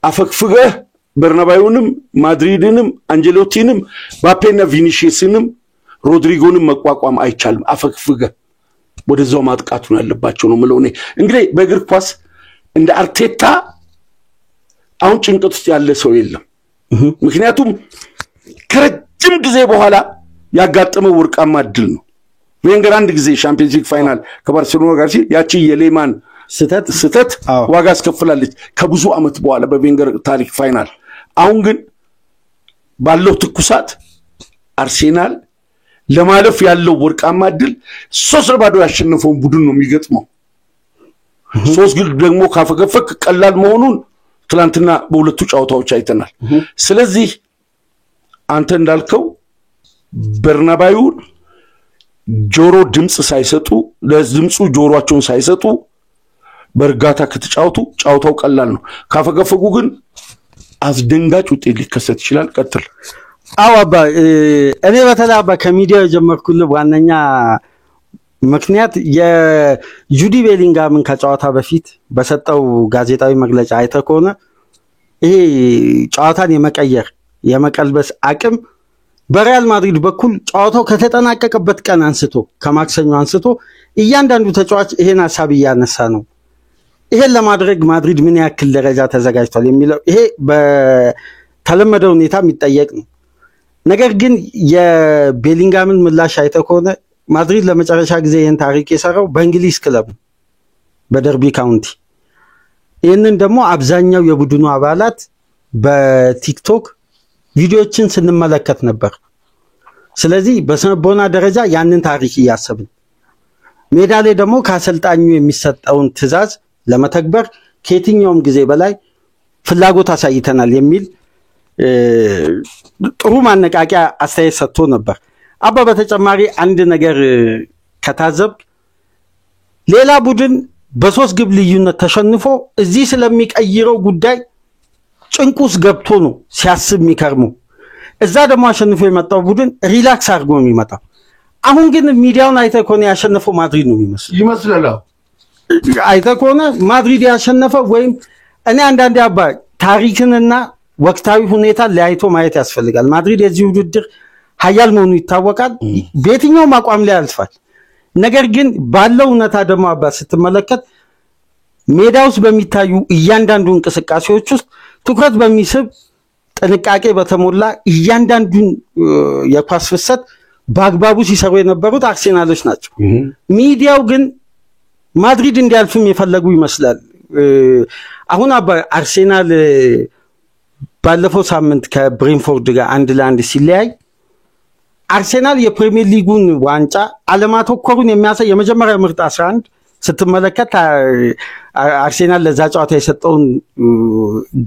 አፈክፍገህ በርናባዩንም ማድሪድንም አንጀሎቲንም ባፔና ቪኒሺየስንም ሮድሪጎንም መቋቋም አይቻልም። አፈክፍገህ ወደዛው ማጥቃቱን ያለባቸው ነው ማለት ነው። እንግዲህ በእግር ኳስ እንደ አርቴታ አሁን ጭንቀት ውስጥ ያለ ሰው የለም። ምክንያቱም ከረጅም ጊዜ በኋላ ያጋጠመው ወርቃማ ድል ነው። ቬንገር አንድ ጊዜ ሻምፒዮንስ ሊግ ፋይናል ከባርሴሎና ጋር ሲል ያቺ የሌማን ስተት ዋጋ አስከፍላለች ከብዙ አመት በኋላ በቬንገር ታሪክ ፋይናል አሁን ግን ባለው ትኩሳት አርሴናል ለማለፍ ያለው ወርቃማ ድል 3-0 ያሸነፈው ቡድን ነው የሚገጥመው 3 ግል ደግሞ ካፈገፈክ ቀላል መሆኑን ትላንትና በሁለቱ ጨዋታዎች አይተናል ስለዚህ አንተ እንዳልከው በርናባዩ ጆሮ ድምጽ ሳይሰጡ ለድምጹ ጆሮአቸውን ሳይሰጡ በርጋታ ከተጫወቱ ጨዋታው ቀላል ነው ካፈገፈጉ ግን አስደንጋጭ ውጤት ሊከሰት ይችላል ቀጥል አባ እኔ በተላባ ከሚዲያው ጀመርኩልህ ዋነኛ ምክንያት የጁዲ ቤሊንጋምን ከጨዋታ በፊት በሰጠው ጋዜጣዊ መግለጫ አይተኮነ ይሄ ጨዋታን የመቀልበስ አቅም በሪያል ማድሪድ በኩል ጨዋታው ከተጠናቀቀበት ቀን አንስቶ ከማክሰኞ አንስቶ እያንዳንዱ ተጫዋች ይሄን ሐሳብ ያነሳ ነው ይሄን ለማድረግ ማድሪድ ምን ያክል ደረጃ ተዘጋጅቷል የሚለው ይሄ በተለመደው ሁኔታ የሚጠየቅ ነው ነገር ግን የቤሊንጋምን ምላሽ አይተኮነ ማድሪድ ለመጨረሻ ጊዜ ይሄን ታሪክ የሰራው በእንግሊዝ ክለብ በደርቢ ካውንቲ ይሄንን ደግሞ አብዛኛው የቡድኑ አባላት በቲክቶክ ቪዲዮዎችን ስንመለከት ነበር ስለዚህ በስነቦና ደረጃ ያንን ታሪክ ያሰብን ሜዳ ላይ ደግሞ ከአሰልጣኙ የሚሰጠውን ትዕዛዝ ለመተግበር ከየትኛውም ጊዜ በላይ ፍላጎት አሳይተናል የሚል ጥሩ ማነቃቂያ አስተያየት ሰጥቶ ነበር አባ በተጨማሪ አንድ ነገር ከታዘብ ሌላ ቡድን በ3 ግብ ልዩነት ተሸንፎ እዚህ ስለሚቀይረው ጉዳይ ጭንቁስ ገብቶ ነው ሲያስብ የሚከርሙ እዛ ደግሞ አሸንፎ የመጣው ቡድን ሪላክስ አድርጎ የሚመጣው አሁን ግን ሚዲያውን አይተኮነ ያሸነፈው ማድሪድ ነው ይመስላል አይተኮነ ማድሪድ ያሸነፈው ወይም እኔ አንዳንዴ አባ ታሪክንና ወቅታዊ ሁኔታ ለያይቶ ማየት ያስፈልጋል ማድሪድ የዚህ ውድድር ኃያል መሆኑ ይታወቃል በየትኛው ማቋም ላይ ያልፋል ነገር ግን ባለው ሁኔታ ደግሞ አባ ስትመለከት ሜዳውስ በሚታዩ እያንዳንዱ እንቅስቃሴዎች ውስጥ ትኩረት በሚስብ ጥንቃቄ በተሞላ እያንዳንዱን የኳስ ፍሰት በአግባቡ ሲሰሩ የነበሩት አርሴናሎች ናቸው ሚዲያው ግን ማድሪድ እንዲያልፍም የፈለጉ ይመስላል አሁን አባ አርሴናል ባለፈው ሳምንት ከብሬንፎርድ ጋር 1-1 ሲለያይ አርሴናል የፕሪሚየር ሊጉን ዋንጫ አለማተኮሩን የሚያሳይ የመጀመሪያ ምርጥ 11 ስትመለከት አርሴናል ለዛ ጨዋታ የሰጠውን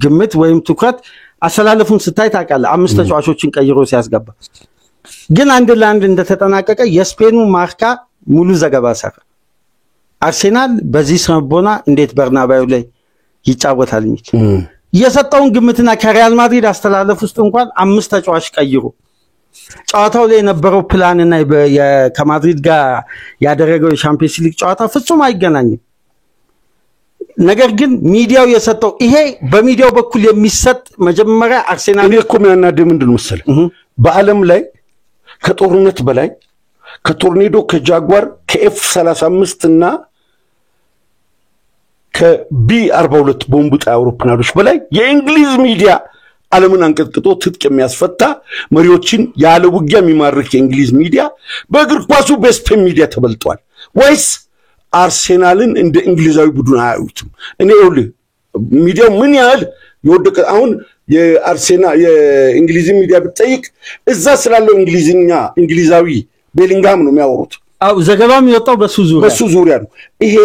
ግምት ወይም ትኩረት አሰላለፉን ስታይ ታውቃለህ 5 ተጫዋቾችን ቀይሮ ሲያስገባ ግን 1-1 እንደተጠናቀቀ የስፔኑ ማርካ ሙሉ ዘገባ ሰራ አርሴናል በዚህ ስነቦና እንዴት በርናባዩ ላይ ይጫወታል የሚል የሰጠውን ግምትና ከሪያል ማድሪድ አስተላለፍ ውስጥ እንኳን 5 ተጫዋች ቀይሮ ጨዋታው ላይ የነበረው ፕላን እና ከማድሪድ ጋር ያደረገው የሻምፒዮንስ ሊግ ጨዋታ ፍጹም አይገናኝም ነገር ግን ሚዲያው የሰጠው ይሄ በሚዲያው በኩል የሚሰጥ መጀመሪያ አርሴናል የሚያናደ ምንድን መሰለህ በአለም ላይ ከጦርነት በላይ ከቶርኔዶ ከጃጓር ከኤፍ35 እና ከቢ42 ቦምብ አውሮፕላኖች በላይ የእንግሊዝ ሚዲያ ዓለምን አንቀጥቅጦ ትጥቅ የሚያስፈታ መሪዎችን ያለ ውጊያ የሚማርክ የእንግሊዝ ሚዲያ በእግር ኳሱ በስፔን ሚዲያ ተበልጧል ወይስ አርሴናልን እንደ እንግሊዛዊ ቡድን አያዩትም እኔ ይኸውልህ ሚዲያው ምን ያህል የወደቀ አሁን የአርሴናል የእንግሊዝ ሚዲያ ብትጠይቅ እዛ ስላለው እንግሊዛዊ ቤሊንጋም ነው የሚያወሩት አው ዘገባም የወጣው በሱ ዙሪያ ነው ይሄ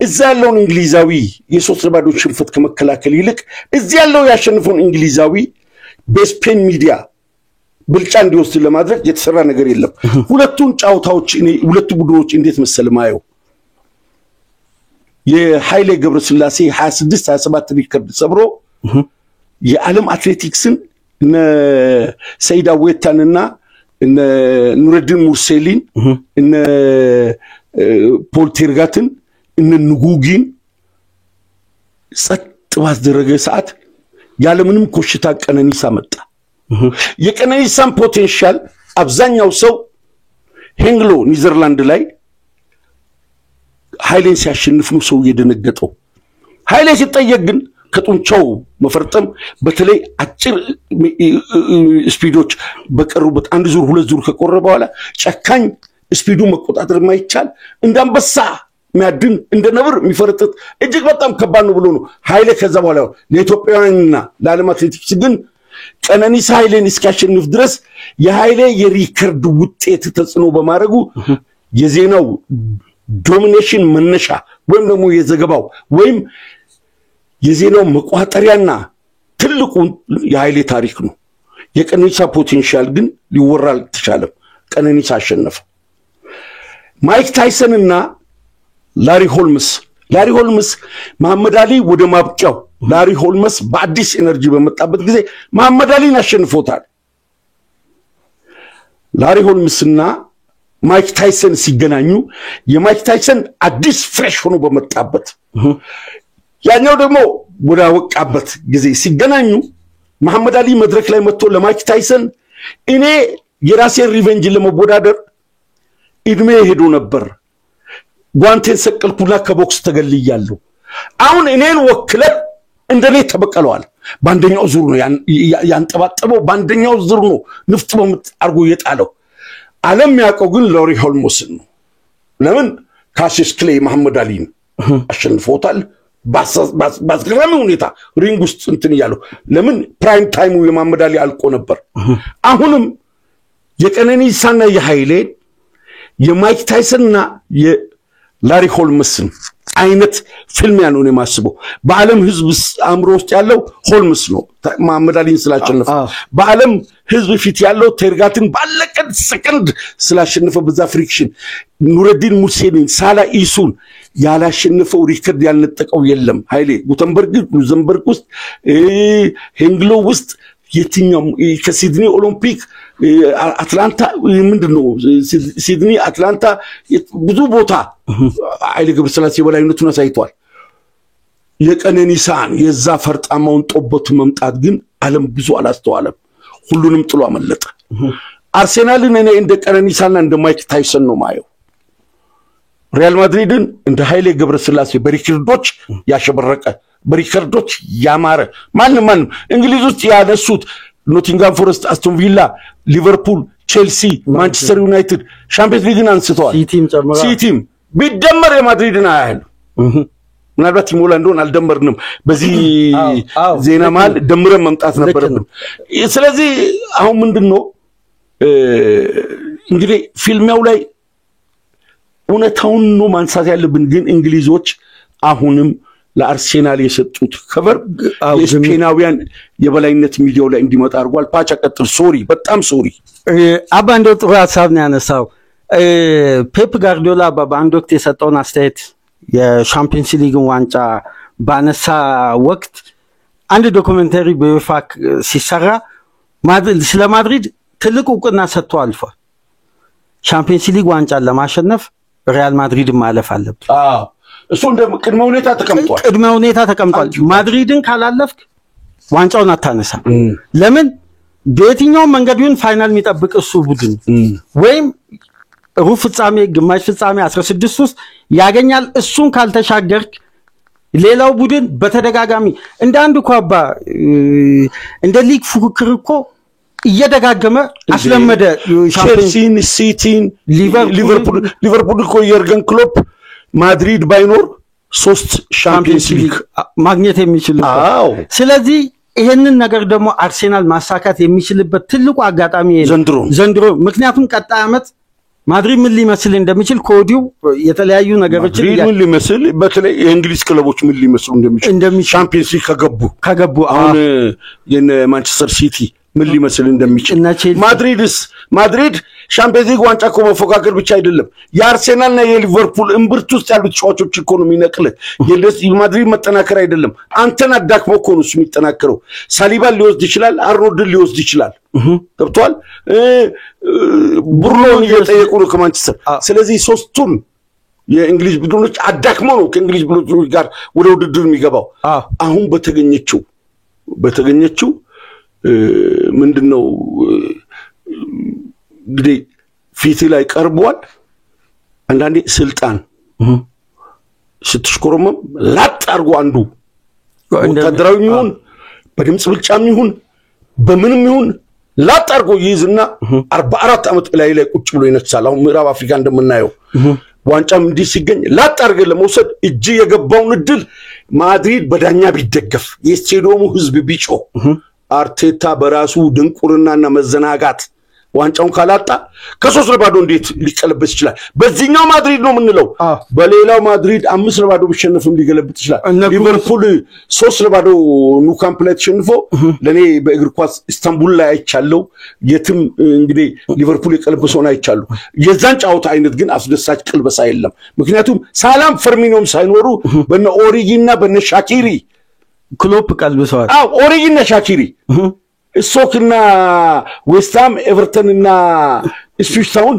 እዛ ያለው እንግሊዛዊ የ3-0 ሽንፈት ከመከላከል ይልቅ እዚህ ያለው ያሸንፈውን እንግሊዛዊ በስፔን ሚዲያ ብልጫ እንዲወስድ ለማድረግ የተሰራ ነገር የለም ሁለቱን ጫውታዎች ሁለቱ ቡድኖች እንዴት መሰለ ማየው የኃይሌ ገብረስላሴ 26-27 ሪከርድ ሰብሮ የዓለም አትሌቲክስን እነ ሰይዳ ወይታንና እነ ኑረዲን ሙርሴሊን እነ ፖል ቴርጋትን እነ ንጉጊን ጸጥ ባስደረገ ሰዓት ያለምንም ኮሽታ ቀነኒሳ መጣ የቀነኒሳን ፖቴንሻል አብዛኛው ሰው ሄንግሎ ኒዘርላንድ ላይ ኃይሌን ሲያሸንፍ ነው ሰው የደነገጠው ኃይሌ ሲጠየቅ ግን ከጡንቻው መፈርጠም በተለይ አጭር ስፒዶች በቀሩበት 1 ዙር 2 ዙር ከቆረ በኋላ ጨካኝ ስፒዱ መቆጣጠር ማይቻል እንዳንበሳ የሚያድን እንደ ነብር የሚፈረጥጥ እጅግ በጣም ከባድ ነው ብሎ ነው ኃይሌ ከዛ በኋላ ለኢትዮጵያውያንና ለዓለም አትሌቲክስ ግን ቀነኒሳ ኃይሌን እስኪያሸንፍ ድረስ የኃይሌ የሪከርድ ውጤት ተጽዕኖ በማድረጉ የዜናው ዶሚኔሽን መነሻ ወይም ደግሞ የዘገባው ወይም የዜናው መቋጠሪያና ትልቁ የኃይሌ ታሪክ ነው የቀነኒሳ ፖቴንሻል ግን ሊወራ አልተቻለም ቀነኒሳ አሸነፈ ማይክ ታይሰን እና ላሪ ሆልምስ መሐመድ አሊ ወደ ማብቂያው ላሪ ሆልምስ በአዲስ ኤነርጂ በመጣበት ጊዜ መሐመድ አሊን አሸንፎታል ላሪ ሆልምስና ማይክ ታይሰን ሲገናኙ የማይክ ታይሰን አዲስ ፍሬሽ ሆኖ በመጣበት ያኛው ደግሞ ወደ ወቃበት ጊዜ ሲገናኙ መሐመድ አሊ መድረክ ላይ መጥቶ ለማይክ ታይሰን እኔ የራሴን ሪቨንጅ ለመወዳደር እድሜ ሄዶ ነበር ጓንቴን ሰቀልኩና ከቦክስ ተገልያለሁ አሁን እኔን ወክለ እንደኔ ተበቀለዋል ባንደኛው ዙር ነው ያንጠባጠበው ባንደኛው ዙር ነው ንፍጥ በመጣርጎ የጣለው ዓለም ያቀው ግን ላሪ ሆልምስ ነው ለምን ካሲስ ክሌይ መሐመድ አሊን አሸንፎታል ባስገራሚ ሁኔታ ሪንግ ውስጥ እንትን ያለው ለምን ፕራይም ታይሙ የመሐመድ አሊ አልቆ ነበር አሁንም የቀነኒሳና የኃይሌ የማይክ ታይሰንና የላሪ ሆልምስን አይነት ፊልም ያለው ነው ማስበው በዓለም ህዝብ አምሮ ውስጥ ያለው ሆልምስ ነው መሐመድ አሊን ስላሸነፈ በዓለም ህዝብ ፊት ያለው ተርጋትን ባለቀድ ሰከንድ ስላሸነፈ በዛ ፍሪክሽን ኑረዲን ሙሴኒን ሳላ ኢሱን ያላሸነፈው ሪከርድ ያልነጠቀው የለም ኃይሌ ሉዘምበርግ ውስጥ ሄንግሎ ውስጥ የትኛው ከሲድኒ ኦሎምፒክ አትላንታ ምንድነው ሲድኒ አትላንታ ብዙ ቦታ ኃይሌ ገብረስላሴ በላይነቱን አሳይቷል የቀነኒሳን የዛ ፈርጣማውን ጦበቱ መምጣት ግን ዓለም ብዙ አላስተዋለም ሁሉንም ጥሎ አመለጠ አርሴናልን እኔ እንደ ቀነኒሳና እንደ ማይክ ታይሰን ነው ማየው ሪያል ማድሪድን እንደ ኃይሌ ገብረስላሴ በሪከርዶች ያሸበረቀ በሪከርዶች ያማረ ማንም እንግሊዝ ውስጥ ያነሱት ኖቲንጋም ፎረስት አስቶን ቪላ ሊቨርፑል ቼልሲ ማንቸስተር ዩናይትድ ሻምፒዮንስ ሊግን አንስተዋል ሲቲም ቢደመር የማድሪድን አያህል ምናልባት ይሞላ እንደሆነ አልደመርንም በዚህ ዜና ማል ደምረን መምጣት ነበርብን ስለዚህ አሁን ምንድነው እንግዲህ ፊልሚያው ላይ እውነታውን ነው ማንሳት ያለብን ግን እንግሊዞች አሁንም ለአርሴናል የሰጡት ከበር የስፔናውያን የበላይነት ሚዲያው ላይ እንዲመጣ አድርጓል ፓቻ ቀጥል ሶሪ በጣም ሶሪ አባ እንደው ጥሩ ሐሳብ ነው ያነሳው ፔፕ ጋርዲዮላ በአንድ ወቅት የሰጠውን አስተያየት የሻምፒዮንስ ሊግን ዋንጫ ባነሳ ወቅት አንድ ዶክመንተሪ በዩፋ ሲሰራ ስለ ማድሪድ ትልቅ ዕውቅና ሰጥቶ አልፏል ሻምፒዮንስ ሊግ ዋንጫን ለማሸነፍ ሪያል ማድሪድ ማለፍ አለበት እሱ እንደ ቅድመ ሁኔታ ተቀምጧል ማድሪድን ካላለፍክ ዋንጫውን አታነሳ ለምን በየትኛው መንገዱን ፋይናል የሚጠብቅ እሱ ቡድን ወይም ሩብ ፍጻሜ ግማሽ ፍጻሜ 16 ውስጥ ያገኛል እሱን ካልተሻገርክ ሌላው ቡድን በተደጋጋሚ እንደ አንድ ኳባ እንደ ሊግ ፉክክር እኮ እየደጋገመ አስለመደ ቼልሲን ሲቲን ሊቨርፑል እኮ የርገን ክሎፕ ማድሪድ ባይኖር 3 ሻምፒዮንስ ሊግ ማግኘት የሚችል ስለዚህ ይሄንን ነገር ደግሞ አርሴናል ማሳካት የሚችልበት ትልቁ አጋጣሚ ዘንድሮ ምክንያቱም ቀጣይ አመት ማድሪድ ምን ሊመስል እንደሚችል ኮዲው የተለያዩ ነገሮች ምን ሊመስል በተለይ የእንግሊዝ ክለቦች ምን ሊመስሉ እንደሚችል ሻምፒዮንስ ሊግ ከገቡ አሁን የማንቸስተር ሲቲ ምን ሊመስል እንደሚችል ማድሪድ ሻምፒዮንስ ሊግ ዋንጫ እኮ መፎካከር ብቻ አይደለም የአርሴናልና የሊቨርፑል እምብርት ውስጥ ያሉት ተጫዋቾች እኮ ነው የሚነቅል የማድሪድ መጠናከር አይደለም አንተን አዳክሞ እኮ ነው የሚጠናከረው ሳሊባን ሊወስድ ይችላል አርኖልድን ሊወስድ ይችላል ገብቷል ብሩኖን እየጠየቁ ነው ከማንቸስተር ስለዚህ ሶስቱን የእንግሊዝ ቡድኖች አዳክሞ ነው ከእንግሊዝ ቡድኖች ጋር ወደ ውድድር የሚገባው አሁን በተገኘችው ምንድነው እንግዲህ ፊት ላይ ቀርቧል አንዳንዴ ስልጣን ስትሽኮረመም ላጥ አርጎ አንዱ ወታደራዊ ይሁን በድምጽ ብልጫም ይሁን በምንም ይሁን ላጥ አርጎ ይይዝና 44 አመት ላይ ቁጭ ብሎ ይነሳል አሁን ምዕራብ አፍሪካ እንደምናየው ዋንጫም እንዲህ ሲገኝ ላጣርገ ለመውሰድ እጅ የገባውን እድል ማድሪድ በዳኛ ቢደገፍ የስቴዲየሙ ህዝብ ቢጮ አርቴታ በራሱ ድንቁርናና መዘናጋት ዋንጫውን ካላጣ ከ3-0 እንዴት ሊቀለበስ ይችላል? በዚህኛው ማድሪድ ነው ምንለው። በሌላው ማድሪድ 5-0 ቢሸነፍም ሊገለብጥ ይችላል። ሊቨርፑል 3-0 ኑ ካምፕ ላይ ተሸንፎ ለኔ በእግር ኳስ ኢስታንቡል ላይ አይቻለው የትም እንግዲህ ሊቨርፑል የቀለበሰውን አይቻሉ። የዛን ጫውታ አይነት ግን አስደሳች ቅልበሳ የለም። ምክንያቱም ሳላም ፈርሚኖም ሳይኖሩ በነ ኦሪጊና በነ ሻኪሪ ክሎፕ ቀልብሰዋል። ኦሪጊና ሻኪሪ ሶክና ዌስትሃም ኤቨርተንና ኢፕስዊችታውን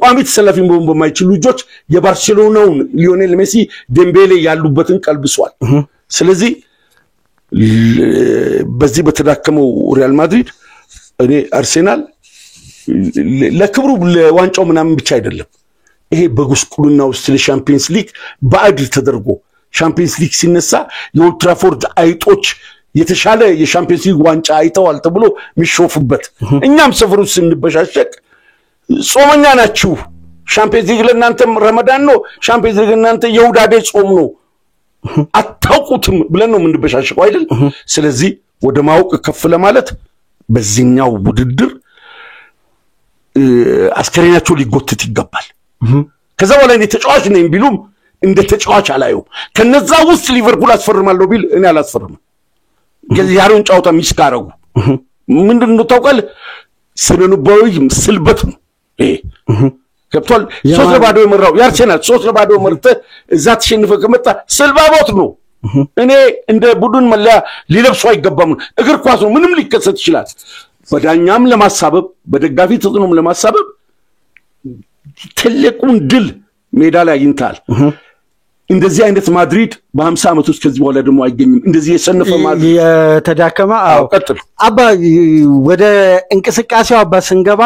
ቋሚ ተሰላፊ መሆን በማይችሉ ልጆች የባርሴሎናውን ሊዮኔል ሜሲ ዴምቤሌ ያሉበትን ቀልብሷል። ስለዚህ በዚህ በተዳከመው ሪያል ማድሪድ እኔ አርሴናል ለክብሩ ለዋንጫው ምናምን ብቻ አይደለም ይሄ በጉስቁልና ውስጥ ለሻምፒየንስ ሊግ ባዕድ ተደርጎ ሻምፒየንስ ሊግ ሲነሳ የኦልድ ትራፎርድ አይጦች የተሻለ የሻምፒየንስ ሊግ ዋንጫ አይተዋል ተብሎ ሚሾፍበት እኛም ሰፈሩ ስንበሻሸቅ ጾመኛ ናችሁ ሻምፒየንስ ሊግ ለእናንተም ረመዳን ነው ሻምፒየንስ ሊግ ለእናንተ የሁዳዴ ጾም ነው አታውቁትም ብለን ነው ምንበሻሸቀው አይደል? ስለዚህ ወደ ማወቅ ከፍ ለማለት በዚህኛው ውድድር አስከሬናቸው ሊጎትት ይገባል። ከዛ በኋላ እኔ ተጫዋች ነኝ ቢሉም እንደ ተጫዋች አላየው። ከነዛ ውስጥ ሊቨርፑል አስፈርማለሁ ቢል እኔ አላስፈርምም። የዛሬውን ጫውታ ሚስካረው ምንድነው ታውቃለህ? ስነልቦናዊ ስልበት ነው ይሄ ገብቷል። 3-0 የመራው ያርሴናል 3-0 መርተ እዛ ተሸንፈ ከመጣ ስልባቦት ነው። እኔ እንደ ቡድን መለያ ሊለብሱ አይገባም። እግር ኳስ ነው፣ ምንም ሊከሰት ይችላል። በዳኛም ለማሳበብ በደጋፊ ተጽዕኖም ለማሳበብ ትልቁን ድል ሜዳ ላይ አግኝታል። እንደዚህ አይነት ማድሪድ በ50 ዓመት ውስጥ ከዚህ በኋላ ደግሞ አይገኝም። እንደዚህ የሰነፈ ማድሪድ የተዳከመ ቀጥል አባ ወደ እንቅስቃሴው አባ ስንገባ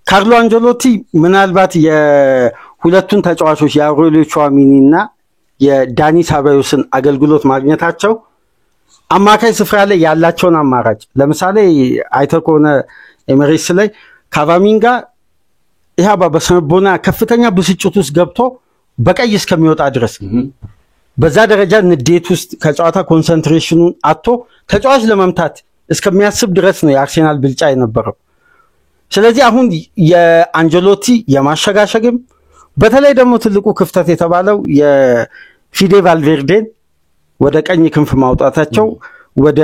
ካርሎ አንጀሎቲ ምናልባት የሁለቱን ተጫዋቾች የአውሬሊዮ ቹዋሚኒና የዳኒ ሳባዮስን አገልግሎት ማግኘታቸው አማካይ ስፍራ ላይ ያላቸውን አማራጭ ለምሳሌ አይተኮነ ኤሜሬትስ ላይ ካቫሚንጋ ይሃባ በሰነቦና ከፍተኛ ብስጭት ውስጥ ገብቶ በቀይ እስከሚወጣ ድረስ በዛ ደረጃ ንዴት ውስጥ ከጨዋታ ኮንሰንትሬሽኑን አጥቶ ተጫዋች ለመምታት እስከሚያስብ ድረስ ነው የአርሴናል ብልጫ የነበረው። ስለዚህ አሁን የአንጀሎቲ የማሸጋሸግም በተለይ ደግሞ ትልቁ ክፍተት የተባለው የፊዴ ቫልቬርዴን ወደ ቀኝ ክንፍ ማውጣታቸው ወደ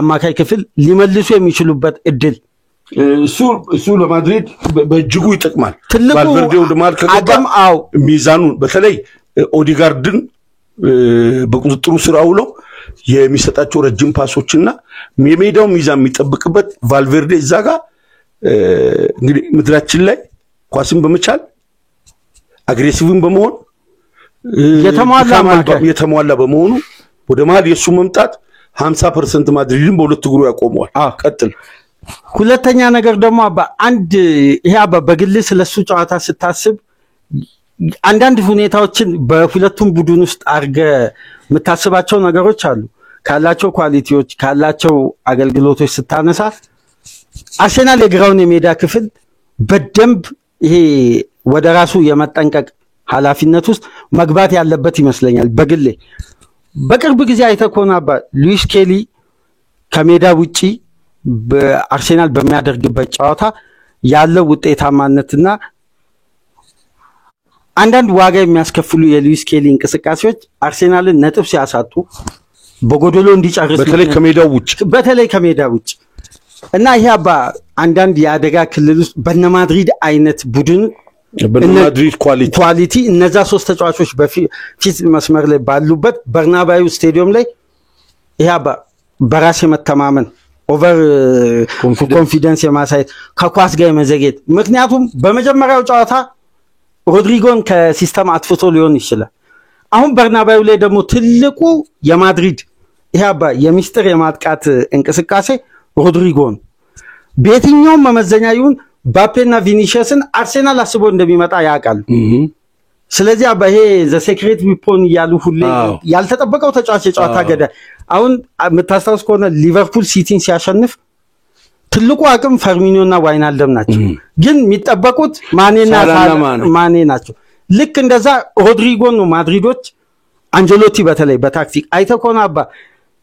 አማካይ ክፍል ሊመልሱ የሚችሉበት እድል እሱ ለማድሪድ በእጅጉ ይጠቅማል። ቫልቬርዴው ደማል ከገባ ሚዛኑን በተለይ ኦዲጋርድን በቁጥጥሩ ስር አውሎ የሚሰጣቸው ረጅም ፓሶችና የሜዳው ሚዛን የሚጠብቅበት ቫልቬርዴ እዛ ጋር እንግዲህ ምድራችን ላይ ኳስን በመቻል አግሬሲቭን በመሆን የተሟላ በመሆኑ ወደ መሃል የሱ መምጣት 50% ማድሪድን በሁለት እግሩ ያቆመዋል። ቀጥል። ሁለተኛ ነገር ደግሞ አባ አንድ ይሄ አባ በግል ስለሱ ጨዋታ ስታስብ አንዳንድ ሁኔታዎችን በሁለቱም ቡድን ውስጥ አርገ መታሰባቸው ነገሮች አሉ። ካላቸው ኳሊቲዎች ካላቸው አገልግሎቶች ስታነሳ አርሴናል የግራውን የሜዳ ክፍል በደንብ ይሄ ወደ ራሱ የመጠንቀቅ ኃላፊነት ውስጥ መግባት ያለበት ይመስለኛል። በግሌ በቅርብ ጊዜ አይተኮና አባ ሉዊስ ኬሊ ከሜዳ ውጪ በአርሴናል በሚያደርግበት ጨዋታ ያለው ውጤታማነትና አንዳንድ ዋጋ የሚያስከፍሉ የሉዊስ ኬሊ እንቅስቃሴዎች አርሴናልን ነጥብ ሲያሳጡ በጎዶሎ እንዲጨርስ በተለይ ከሜዳ ውጪ እና ይሄ አባ አንዳንድ የአደጋ ክልል ውስጥ በነማድሪድ አይነት ቡድን በነማድሪድ ኳሊቲ እነዛ ሶስት ተጫዋቾች በፊት መስመር ላይ ባሉበት በርናባዩ ስቴዲየም ላይ ይሄ አባ በራስ የመተማመን ኦቨር ኮንፊደንስ የማሳየት ከኳስ ጋር የመዘግየት ምክንያቱም በመጀመሪያው ጨዋታ ሮድሪጎን ከሲስተም አጥፍቶ ሊሆን ይችላል። አሁን በርናባዩ ላይ ደግሞ ትልቁ የማድሪድ ይሄ አባ የሚስጥር የማጥቃት እንቅስቃሴ ሮድሪጎን በየትኛውም መመዘኛ ይሁን ባፔና ቪኒሺየስን አርሴናል አስቦ እንደሚመጣ ያውቃል። ስለዚህ አባ ይሄ ዘ ሴክሬት ዊፖን ያሉ ሁሉ ያልተጠበቀው ተጫዋች የጨዋታ ገዳ አሁን መታስተውስ ከሆነ ሊቨርፑል ሲቲን ሲያሸንፍ ትልቁ አቅም ፈርሚኒዮና ዋይናልደም ናቸው። ግን የሚጠበቁት ማኔ ናቸው። ልክ እንደዛ ሮድሪጎ ነው ማድሪዶች አንጀሎቲ በተለይ በታክቲክ አይተኮና አባ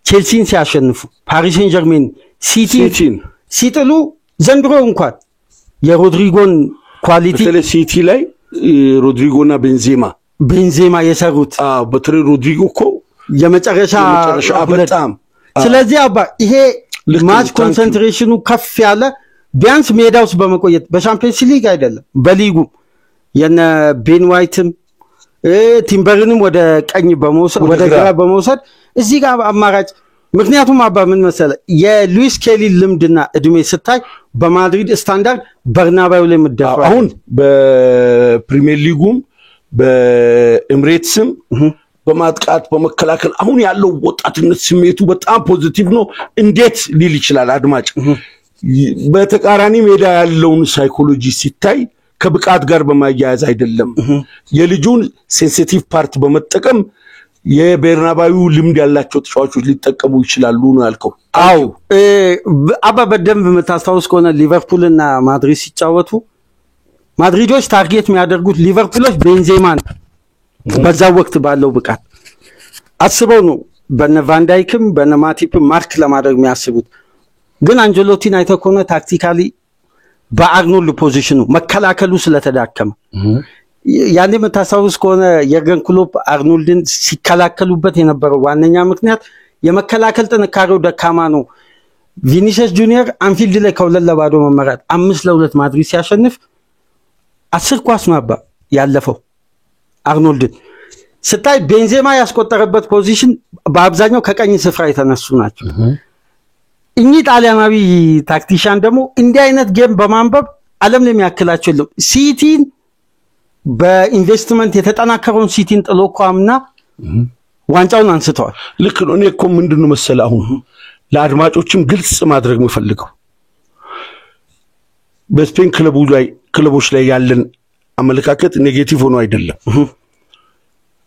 ቼልሲን ሲያሸንፉ ፓሪስ ሴን ጀርሜን ሲቲን ሲጥሉ ዘንድሮ እንኳን የሮድሪጎን ኳሊቲ በተለይ ሲቲ ላይ ሮድሪጎና ቤንዜማ የሰሩት በተለይ ሮድሪጎ እኮ የመጨረሻ በጣም ስለዚህ አባ ይሄ ማች ኮንሰንትሬሽኑ ከፍ ያለ ቢያንስ ሜዳ ውስጥ በመቆየት በሻምፒየንስ ሊግ አይደለም በሊጉ የነ ቤን ዋይትም ቲምበርንም ወደ ቀኝ በመውሰድ ወደ ግራ በመውሰድ እዚህ ጋር አማራጭ ምክንያቱም አባ ምን መሰለ የሉዊስ ኬሊ ልምድና እድሜ ስታይ በማድሪድ ስታንዳርድ በርናባዩ ላይ ምደፋው አሁን በፕሪሚየር ሊጉም በኤምሬትስም በማጥቃት በመከላከል አሁን ያለው ወጣትነት ስሜቱ በጣም ፖዚቲቭ ነው እንዴት ሊል ይችላል አድማጭ በተቃራኒ ሜዳ ያለውን ሳይኮሎጂ ሲታይ ከብቃት ጋር በማያያዝ አይደለም የልጁን ሴንሲቲቭ ፓርት በመጠቀም የበርናባዩ ልምድ ያላቸው ተጫዋቾች ሊጠቀሙ ይችላሉ ነው ያልከው አው አባ በደንብ መታስተዋውስ ከሆነ ሊቨርፑልና ማድሪድ ሲጫወቱ ማድሪዶች ታርጌት የሚያደርጉት ሊቨርፑሎች ቤንዜማን በዛ ወቅት ባለው ብቃት አስበው ነው በነ ቫንዳይክም በነ ማቲፕም ማርክ ለማድረግ የሚያስቡት ግን አንጀሎቲን አይተኮነ ታክቲካሊ በአርኖልድ ፖዚሽኑ መከላከሉ ስለተዳከመ ያኔ መታሳውስ ከሆነ የርገን ክሎፕ አርኖልድን ሲከላከሉበት የነበረው ዋነኛ ምክንያት የመከላከል ጥንካሬው ደካማ ነው ቪኒሲየስ ጁኒየር አንፊልድ ላይ ከሁለት ለባዶ መመራት 5-2 ማድሪድ ሲያሸንፍ 10 ኳስ ማባ ያለፈው አርኖልድን ስታይ ቤንዜማ ያስቆጠረበት ፖዚሽን በአብዛኛው ከቀኝ ስፍራ የተነሱ ናቸው እኚ ጣሊያናዊ ታክቲሻን ደግሞ እንዲህ አይነት ጌም በማንበብ ዓለም ላይ የሚያክላቸው የለም ሲቲን በኢንቨስትመንት የተጠናከረውን ሲቲን ጥሎኳምና ዋንጫውን አንስተዋል ልክ ነው እኔ እኮ ምንድነው መሰለ አሁን ለአድማጮችም ግልጽ ማድረግ መፈልገው በስፔን ክለቦች ላይ ያለን አመለካከት ኔጌቲቭ ሆኖ አይደለም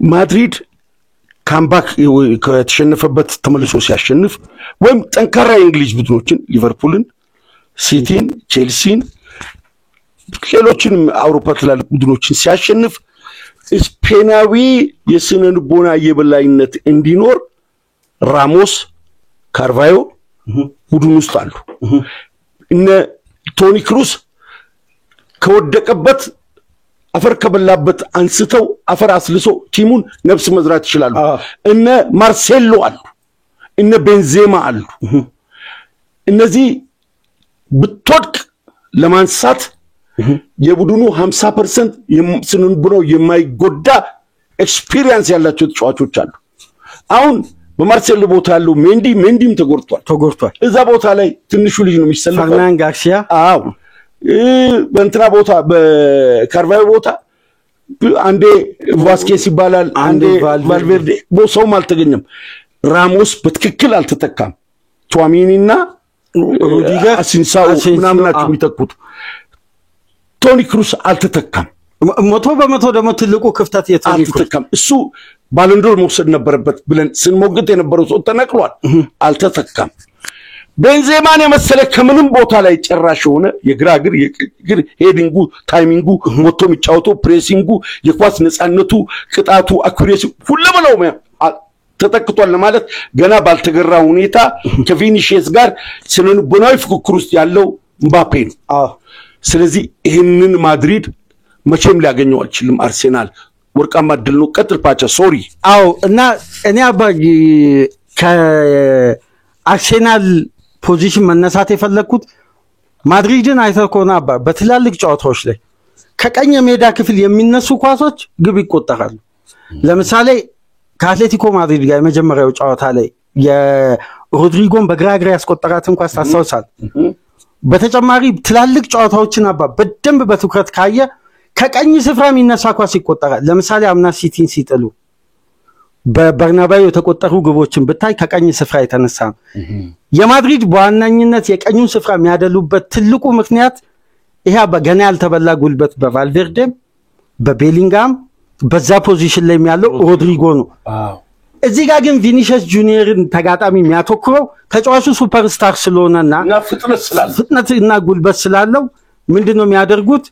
ማድሪድ ካምባክ ከተሸነፈበት ተመልሶ ሲያሸንፍ ወይም ጠንካራ የእንግሊዝ ቡድኖችን ሊቨርፑልን ሲቲን ቼልሲን ሌሎችንም አውሮፓ ትላልቅ ቡድኖችን ሲያሸንፍ ስፔናዊ የስነልቦና የበላይነት እንዲኖር ራሞስ ካርቫዮ ቡድን ውስጥ አሉ እነ ቶኒ ክሩስ ከወደቀበት አፈር ከበላበት አንስተው አፈር አስልሶ ቲሙን ነፍስ መዝራት ይችላሉ እነ ማርሴሎ አሉ እነ ቤንዜማ አሉ እነዚህ ብትወድቅ ለማንሳት የቡድኑ 50% ስንብሮ የማይጎዳ ኤክስፒሪየንስ ያላቸው ተጫዋቾች አሉ አሁን በማርሴሎ ቦታ ያለው ሜንዲም ተጎርቷል እዛ ቦታ ላይ ትንሹ ልጅ ነው የሚሰለፈው ፈርናን ጋርሲያ በእንትና ቦታ በካርቫዮ ቦታ አንዴ ቫስኬስ ይባላል አንዴ ቫልቬርዴ ቦሶም አልተገኘም ራሞስ በትክክል አልተተካም ቱዋሚኒና ሩዲገር አሲንሳው ምናምናቸው የሚተኩት ቶኒ ክሩስ አልተተካም 100% ደግሞ ትልቁ ክፍተት የቶኒ ክሩስ እሱ ባሎንዶር መውሰድ ነበረበት ብለን ስንሞግት የነበረው ሰው ተነቅሏል አልተተካም ቤንዜማን የመሰለ ከምንም ቦታ ላይ ጨራሽ ሆነ የግራግር ሄዲንጉ ታይሚንጉ ሞቶ የሚጫወተው ፕሬሲንጉ የኳስ ነፃነቱ ቅጣቱ አኩሬሲ ሁሉም ተጠቅቷል ለማለት ገና ባልተገራ ሁኔታ ከቪኒሺየስ ጋር ስነልቦናዊ ፍክክር ውስጥ ያለው ምባፔ ነው ስለዚህ ይሄንን ማድሪድ መቼም ሊያገኘው አይችልም አርሴናል ወርቃማ ድል ነው ቀጥል ፓቻ ሶሪ እና እኔ አባጂ ከአርሴናል ፖዚሽን መነሳት የፈለኩት ማድሪድን አይተኮና አባ በትላልቅ ጨዋታዎች ላይ ከቀኝ ሜዳ ክፍል የሚነሱ ኳሶች ግብ ይቆጠራሉ ለምሳሌ ከአትሌቲኮ ማድሪድ ጋር የመጀመሪያው ጨዋታ ላይ የሮድሪጎን በግራግራ ያስቆጠራትን ኳስ ታሳውሳል በተጨማሪ ትላልቅ ጨዋታዎችን አባ በደንብ በትኩረት ካየ ከቀኝ ስፍራ የሚነሳ ኳስ ይቆጠራል ለምሳሌ አምና ሲቲን ሲጥሉ በበርናባዩ የተቆጠሩ ግቦችን ብታይ ከቀኝ ስፍራ የተነሳ የማድሪድ በዋናኝነት የቀኙን ስፍራ የሚያደሉበት ትልቁ ምክንያት ይሄ በገና ያልተበላ ጉልበት በቫልቬርዴም በቤሊንጋም በዛ ፖዚሽን ላይ ያለው ሮድሪጎ ነው እዚህ ጋር ግን ቪኒሲየስ ጁኒየርን ተጋጣሚ የሚያተኩረው ተጫዋቹ ሱፐርስታር ስለሆነና ፍጥነትና ጉልበት ስላለው ምንድነው የሚያደርጉት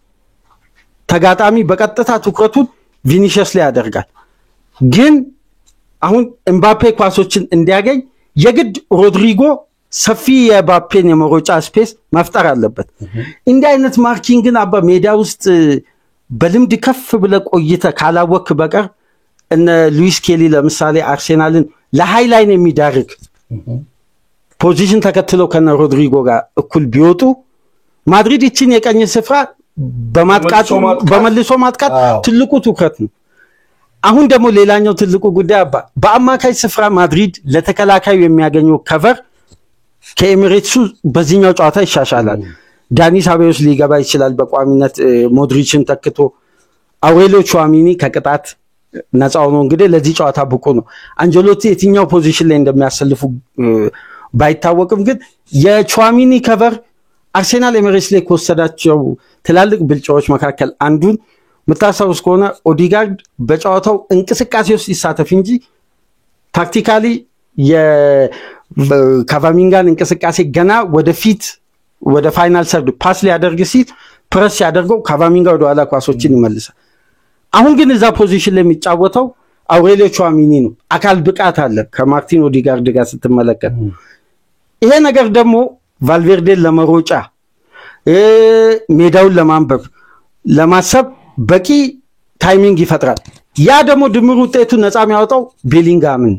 ተጋጣሚ በቀጥታ ትኩረቱን ቪኒሺየስ ላይ ያደርጋል ግን አሁን ኤምባፔ ኳሶችን እንዲያገኝ የግድ ሮድሪጎ ሰፊ የባፔን የመሮጫ ስፔስ መፍጠር አለበት እንዲህ አይነት ማርኪንግን አባ ሜዳ ውስጥ በልምድ ከፍ ብለ ቆይተ ካላወክ በቀር እነ ሉዊስ ኬሊ ለምሳሌ አርሴናልን ለሃይላይን የሚዳርግ ፖዚሽን ተከትሎ ከነ ሮድሪጎ ጋር እኩል ቢወጡ ማድሪድ እቺን የቀኝ ስፍራ በማጥቃት በመልሶ ማጥቃት ትልቁ ትኩረት ነው አሁን ደግሞ ሌላኛው ትልቁ ጉዳይ አባ በአማካይ ስፍራ ማድሪድ ለተከላካዩ የሚያገኘው ከቨር ከኤሚሬትሱ በዚህኛው ጨዋታ ይሻሻላል ዳኒ ሳቤዮስ ሊገባ ይችላል በቋሚነት ሞድሪችን ተክቶ አውሬሊዮ ቹዋሚኒ ከቅጣት ነፃ ሆኖ እንግዲህ ለዚህ ጨዋታ ብቁ ነው አንጀሎቲ የትኛው ፖዚሽን ላይ እንደሚያሰልፉ ባይታወቅም ግን የቹዋሚኒ ከቨር አርሴናል ኤሚሬትስ ላይ ኮስተዳቸው ትላልቅ ብልጫዎች መካከል አንዱን መታሰብስ ከሆነ ኦዲጋርድ በጨዋታው እንቅስቃሴ ውስጥ ይሳተፍ እንጂ ታክቲካሊ የካቫሚንጋን እንቅስቃሴ ገና ወደፊት ወደ ፋይናል ሰርድ ፓስ ሊያደርግ ሲል ፕረስ ያደርገው ካቫሚንጋ ወደ ኋላ ኳሶችን ይመልሳል አሁን ግን እዛ ፖዚሽን ላይ የሚጫወተው አውሬሊዮ ቹዋሚኒ ነው አካል ብቃት አለ ከማርቲን ኦዲጋርድ ጋር ስትመለከት ይሄ ነገር ደግሞ ቫልቬርዴን ለመሮጫ ሜዳውን ለማንበብ ለማሰብ በቂ ታይሚንግ ይፈጥራል ያ ደግሞ ድምሩ ውጤቱ ነፃ የሚያወጣው ቤሊንጋምን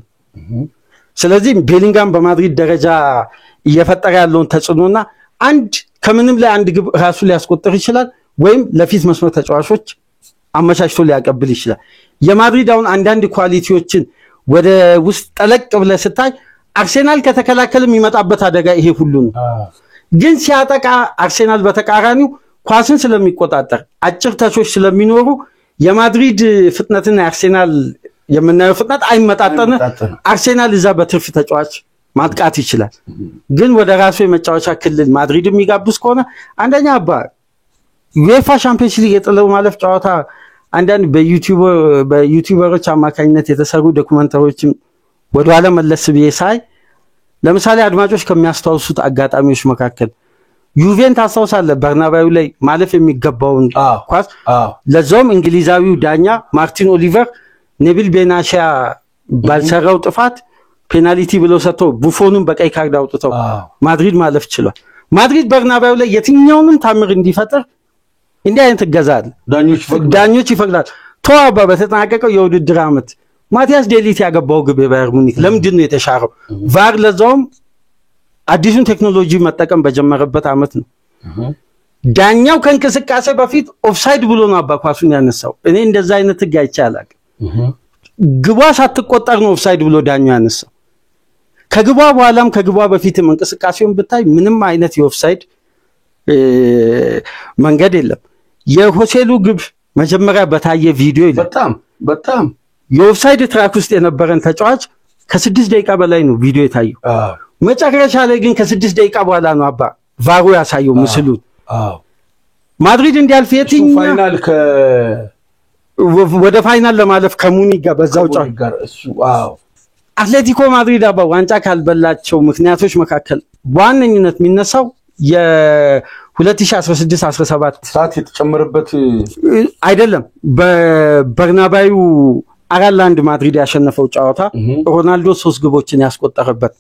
ስለዚህ ቤሊንጋም በማድሪድ ደረጃ እየፈጠረ ያለውን ተጽዕኖና አንድ ከምንም ላይ አንድ ግብ ራሱ ሊያስቆጥር ይችላል ወይም ለፊት መስመር ተጫዋቾች አመቻችቶ ሊያቀብል ይችላል የማድሪድ አሁን አንዳንድ ኳሊቲዎችን ወደ ውስጥ ጠለቅ ብለ ስታይ አርሴናል ከተከላከለም ይመጣበት አደጋ ይሄ ሁሉ ነው ግን ሲያጠቃ አርሴናል በተቃራኒው ኳስን ስለሚቆጣጠር አጭር ተቾች ስለሚኖሩ የማድሪድ ፍጥነትና አርሴናል የምናየው ፍጥነት አይመጣጠነ አርሴናል እዛ በትርፍ ተጫዋች ማጥቃት ይችላል ግን ወደ ራሱ የመጫወቻ ክልል ማድሪድ የሚጋብስ ከሆነ አንደኛ አባ ዩኤፋ ቻምፒየንስ ሊግ የጥለው ማለፍ ጨዋታ አንዳንድ በዩቲዩበሮች አማካኝነት የተሰሩ ዶክመንተሪዎችም ወደ ኋላ መለስ ቢሳይ ለምሳሌ አድማጮች ከሚያስተዋውሱት አጋጣሚዎች መካከል ዩቬን ታስተዋውሳለ በርናባዩ ላይ ማለፍ የሚገባውን ኳስ ለዞም እንግሊዛዊው ዳኛ ማርቲን ኦሊቨር ኔቢል ቤናሺያ ባልሰራው ጥፋት ፔናልቲ ብሎ ሰጥቶ ቡፎኑን በቀይ ካርድ አውጥተው ማድሪድ ማለፍ ችሏል ማድሪድ በርናባዩ ላይ የትኛውንም ታምር እንዲፈጠር እንዲህ አይነት ገዛል ዳኞች ይፈቅዳል ተዋባ በተጠናቀቀው የውድድር አመት ማቲያስ ዴሊት ያገባው ግብ ባየር ሙኒክ ለምንድን ነው የተሻረው ቫር ለዛውም አዲሱን ቴክኖሎጂ መጠቀም በጀመረበት አመት ነው ዳኛው ከንክስቃሴ በፊት ኦፍሳይድ ብሎ ነው አባኳሱን ያነሳው እኔ እንደዛ አይነት ህግ አይቻላል ግቧ ሳትቆጠር ነው ኦፍሳይድ ብሎ ዳኛው ያነሳው ከግቧ በኋላም ከግቧ በፊትም እንቅስቃሴውን ብታይ ምንም አይነት የኦፍሳይድ መንገድ የለም የሆሴሉ ግብ መጀመሪያ በታየ ቪዲዮ ይላል በጣም የኦፍሳይድ ትራክ ውስጥ የነበረን ተጫዋች ከ6 ደቂቃ በላይ ነው ቪዲዮ የታየው መጨረሻ ላይ ግን ከ6 ደቂቃ በኋላ ነው አባ ቫሩ ያሳየው ምስሉ ማድሪድ እንዲያልፍ የትኛው ፋይናል ወደ ፋይናል ለማለፍ ከሙኒክ ጋር በዛው ጫጋር እሱ አትሌቲኮ ማድሪድ አባ ዋንጫ ካልበላቸው ምክንያቶች መካከል ዋነኝነት የሚነሳው የ2016-17 ሰዓት የተጨመረበት አይደለም በበርናባዩ አራላንድ ማድሪድ ያሸነፈው ጨዋታ ሮናልዶ 3 ግቦችን ያስቆጠረበት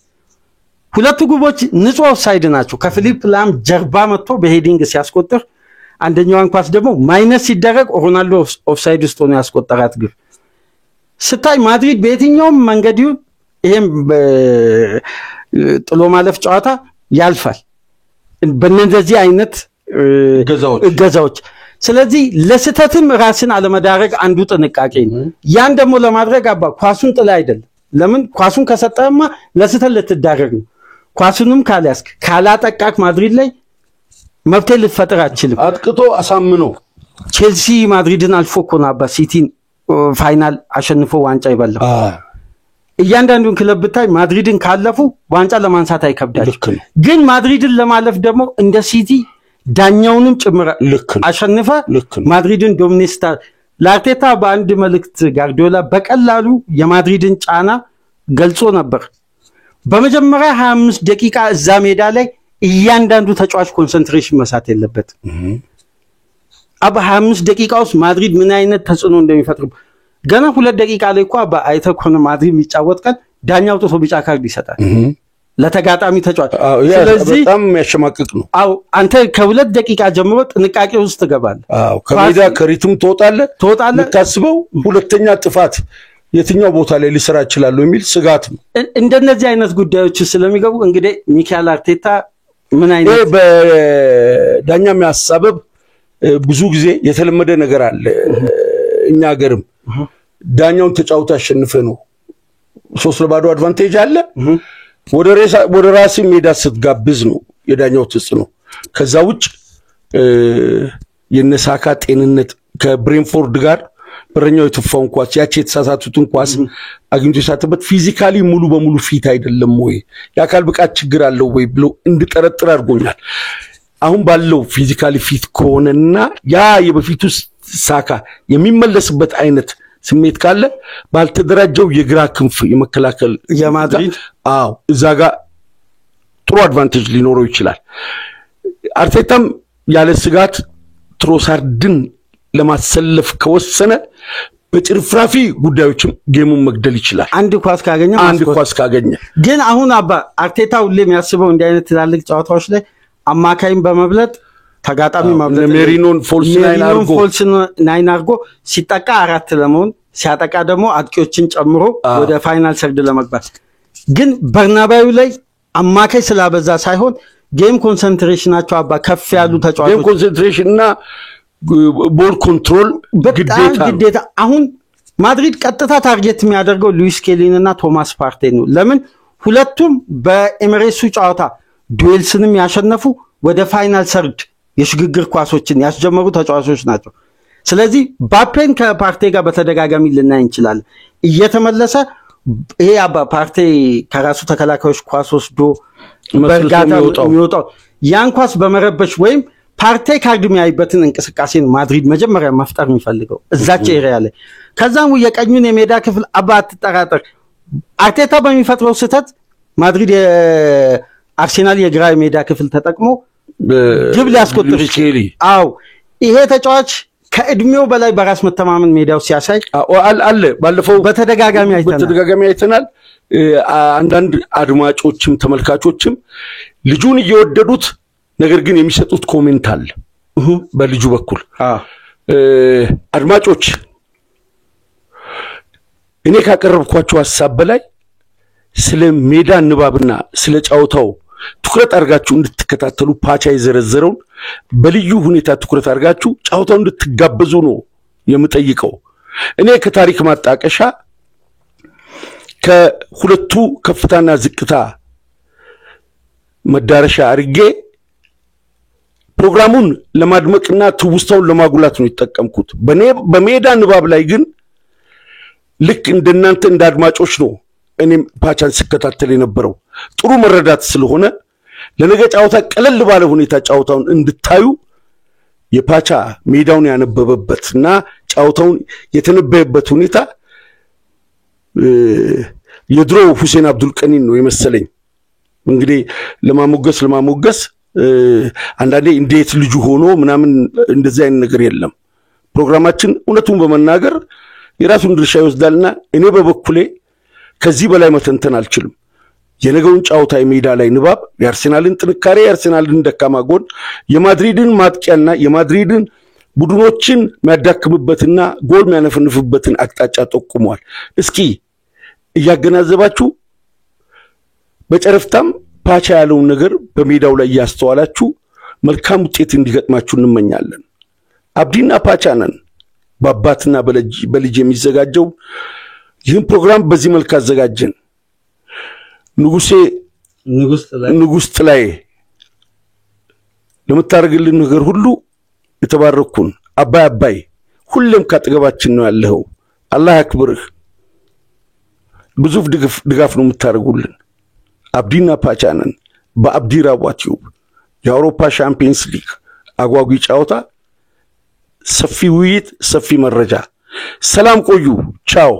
ሁለቱ ግቦች ንጹህ ኦፍሳይድ ናቸው ከፊሊፕ ላም ጀርባ መጥቶ በሄዲንግ ሲያስቆጥር አንደኛው ኳስ ደግሞ ማይነስ ሲደረግ ሮናልዶ ኦፍሳይድ ውስጥ ሆኖ ያስቆጠራት ግብ ስታይ ማድሪድ በየትኛውም መንገድ ይሄም ጥሎ ማለፍ ጨዋታ ያልፋል በእነዚህ አይነት ገዛዎች ስለዚህ ለስተትም ራስን አለመዳረግ አንዱ ጥንቃቄ ነው ያን ደግሞ ለማድረግ አባ ኳሱን ጥላ አይደለም ለምን ኳሱን ከሰጠማ ለስተት ልትዳረግ ነው ኳሱንም ካላስክ ካላጠቃክ ማድሪድ ላይ መብቴ ልትፈጥር አትችልም አጥቅቶ አሳምኖ ቼልሲ ማድሪድን አልፎ ኮናባ ሲቲን ፋይናል አሸንፎ ዋንጫ ይበላል እያንዳንዱን ክለብ ብታይ ማድሪድን ካለፉ ዋንጫ ለማንሳት አይከብዳል ግን ማድሪድን ለማለፍ ደግሞ እንደ ሲቲ ዳኛውንም ጭምራ አሸንፈ ማድሪድን ዶሚኔስታ ላርቴታ በአንድ መልእክት ጋርዲዮላ በቀላሉ የማድሪድን ጫና ገልጾ ነበር በመጀመሪያ 25 ደቂቃ እዛ ሜዳ ላይ እያንዳንዱ ተጫዋች ኮንሰንትሬሽን መሳት የለበት አባ 25 ደቂቃ ውስጥ ማድሪድ ምን አይነት ተጽዕኖ እንደሚፈጥር ገና 2 ደቂቃ ላይ እኮ አባ አይተህ እኮ ነው ማድሪድ የሚጫወት ቀን ዳኛው ጥቶ ቢጫ ካርድ ይሰጣል ለተጋጣሚ ተጫዋች። ስለዚህ በጣም የሚያሸማቅቅ ነው። አው አንተ ከ2 ደቂቃ ጀምሮ ጥንቃቄ ውስጥ ትገባለህ። ከሜዳ ከሪትም ትወጣለህ። ታስበው ሁለተኛ ጥፋት የትኛው ቦታ ላይ ሊሰራ ይችላል የሚል ስጋት ነው። እንደነዚህ አይነት ጉዳዮች ስለሚገቡ እንግዲህ ሚካኤል አርቴታ ምን አይነት በዳኛ የሚያሳበብ ብዙ ጊዜ የተለመደ ነገር አለ። እኛ ሀገርም ዳኛውን ተጫውታ አሸንፈ ነው 3-0 አድቫንቴጅ አለ ወደ ራስ ሜዳ ስትጋብዝ ነው የዳኛው ተጽዕኖ። ከዛ ውጭ የነሳካ ጤንነት ከብሬንፎርድ ጋር በረኛው የተፋውን ኳስ ያቺ የተሳሳቱትን ኳስ አግኝቶ ሳተበት ፊዚካሊ ሙሉ በሙሉ ፊት አይደለም ወይ ያካል ብቃት ችግር አለው ወይ ብሎ እንድጠረጥር አድርጎኛል። አሁን ባለው ፊዚካሊ ፊት ከሆነና ያ የበፊቱ ሳካ የሚመለስበት አይነት ስሜት ካለ ባልተደራጀው የግራ ክንፍ የመከላከል የማድሪድ እዛ ጋር ጥሩ አድቫንቴጅ ሊኖረው ይችላል። አርቴታም ያለ ስጋት ትሮሳርድን ለማሰለፍ ከወሰነ በጭርፍራፊ ጉዳዮችም ጌሙን መግደል ይችላል። አንድ ኳስ ካገኘ ግን አሁን አባ አርቴታ ሁሌ የሚያስበው እንዲህ አይነት ትላልቅ ጨዋታዎች ላይ አማካይም በመብለጥ ተጋጣሚ ማብለጥ ሜሪኖን ፎልስ ናይን አርጎ ሲጠቃ 4 ለመሆን ሲያጠቃ ደግሞ አጥቂዎችን ጨምሮ ወደ ፋይናል ሰርድ ለመግባት ግን በርናባዩ ላይ አማካይ ስላበዛ ሳይሆን ጌም ኮንሰንትሬሽናቸው አባ ከፍ ያሉ ተጫዋቾች ጌም ኮንሰንትሬሽንና ቦል ኮንትሮል ግዴታ አሁን ማድሪድ ቀጥታ ታርጌት የሚያደርገው ሉዊስ ኬሊንና ቶማስ ፓርቴ ነው። ለምን ሁለቱም በኤሚሬትሱ ጨዋታ ዱዌልስንም ያሸነፉ ወደ ፋይናል ሰርድ የሽግግር ኳሶችን ያስጀመሩ ተጫዋቾች ናቸው። ስለዚህ ባፔን ከፓርቴ ጋር በተደጋጋሚ ልናይ እንችላለን እየተመለሰ ይሄ አባ ፓርቴ ከራሱ ተከላካዮች ኳስ ወስዶ በርጋታ የሚወጣው ያን ኳስ በመረበሽ ወይም ፓርቴ ካርድ የሚያይበትን እንቅስቃሴን ማድሪድ መጀመሪያ መፍጠር የሚፈልገው እዛች ኤሪያ ላይ ከዛም የቀኙን የሜዳ ክፍል አባ አትጠራጠር አርቴታ በሚፈጥረው ስህተት ማድሪድ የአርሴናል የግራ የሜዳ ክፍል ተጠቅሞ ግብ ሊያስቆጥር ይችላል። ይሄ ተጫዋች ከእድሜው በላይ በራስ መተማመን ሜዳው ሲያሳይ አለ ባለፈው በተደጋጋሚ አይተናል። አንዳንድ አድማጮችም ተመልካቾችም ልጁን እየወደዱት ነገር ግን የሚሰጡት ኮሜንት አለ በልጁ በኩል አድማጮች እኔ ካቀረብኳቸው ሐሳብ በላይ ስለ ሜዳ ንባብና ስለ ጫውታው ትኩረት አድርጋችሁ እንድትከታተሉ ፓቻ ይዘረዘረው በልዩ ሁኔታ ትኩረት አድርጋችሁ ጫውታው እንድትጋበዙ ነው የምጠይቀው። እኔ ከታሪክ ማጣቀሻ ከሁለቱ ከፍታና ዝቅታ መዳረሻ አርጌ ፕሮግራሙን ለማድመቅና ትውስታውን ለማጉላት ነው የተጠቀምኩት። በሜዳ ንባብ ላይ ግን ልክ እንደናንተ እንዳድማጮች ነው እኔም ፓቻን ስከታተል የነበረው ጥሩ መረዳት ስለሆነ ለነገ ጫውታ ቀለል ባለ ሁኔታ ጫውታውን እንድታዩ የፓቻ ሜዳውን ያነበበበትና ጫውታውን የተነበየበት ሁኔታ የድሮ ሁሴን አብዱል ቀኒን ነው የመሰለኝ። እንግዲህ ለማሞገስ አንዳንዴ እንዴት ልጁ ሆኖ ምናምን እንደዚህ አይነት ነገር የለም። ፕሮግራማችን እውነቱን በመናገር የራሱን ድርሻ ይወስዳልና እኔ በበኩሌ ከዚህ በላይ መተንተን አልችልም። የነገውን ጫውታ የሜዳ ላይ ንባብ የአርሴናልን ጥንካሬ የአርሴናልን ደካማ ጎን የማድሪድን ማጥቂያና የማድሪድን ቡድኖችን የሚያዳክምበትና ጎል የሚያነፈንፍበትን አቅጣጫ ጠቁሟል። እስኪ እያገናዘባችሁ በጨረፍታም ፓቻ ያለውን ነገር በሜዳው ላይ ያስተዋላችሁ መልካም ውጤት እንዲገጥማችሁ እንመኛለን። አብዲና ፓቻ ነን በአባትና በልጅ የሚዘጋጀው ይህን ፕሮግራም በዚህ መልኩ አዘጋጀን። ንጉስ ላይ ለምታረግልን ነገር ሁሉ የተባረኩን አባይ ሁሌም ካጠገባችን ነው ያለው። አላህ ያክብርህ። ብዙ ድጋፍ ነው የምታረጉልን። አብዲና ፓቻ ነን በአብዲ ራዋ ቲዩብ የአውሮፓ ሻምፒየንስ ሊግ አጓጊ ጫውታ ሰፊ ውይይት ሰፊ መረጃ። ሰላም ቆዩ። ቻው።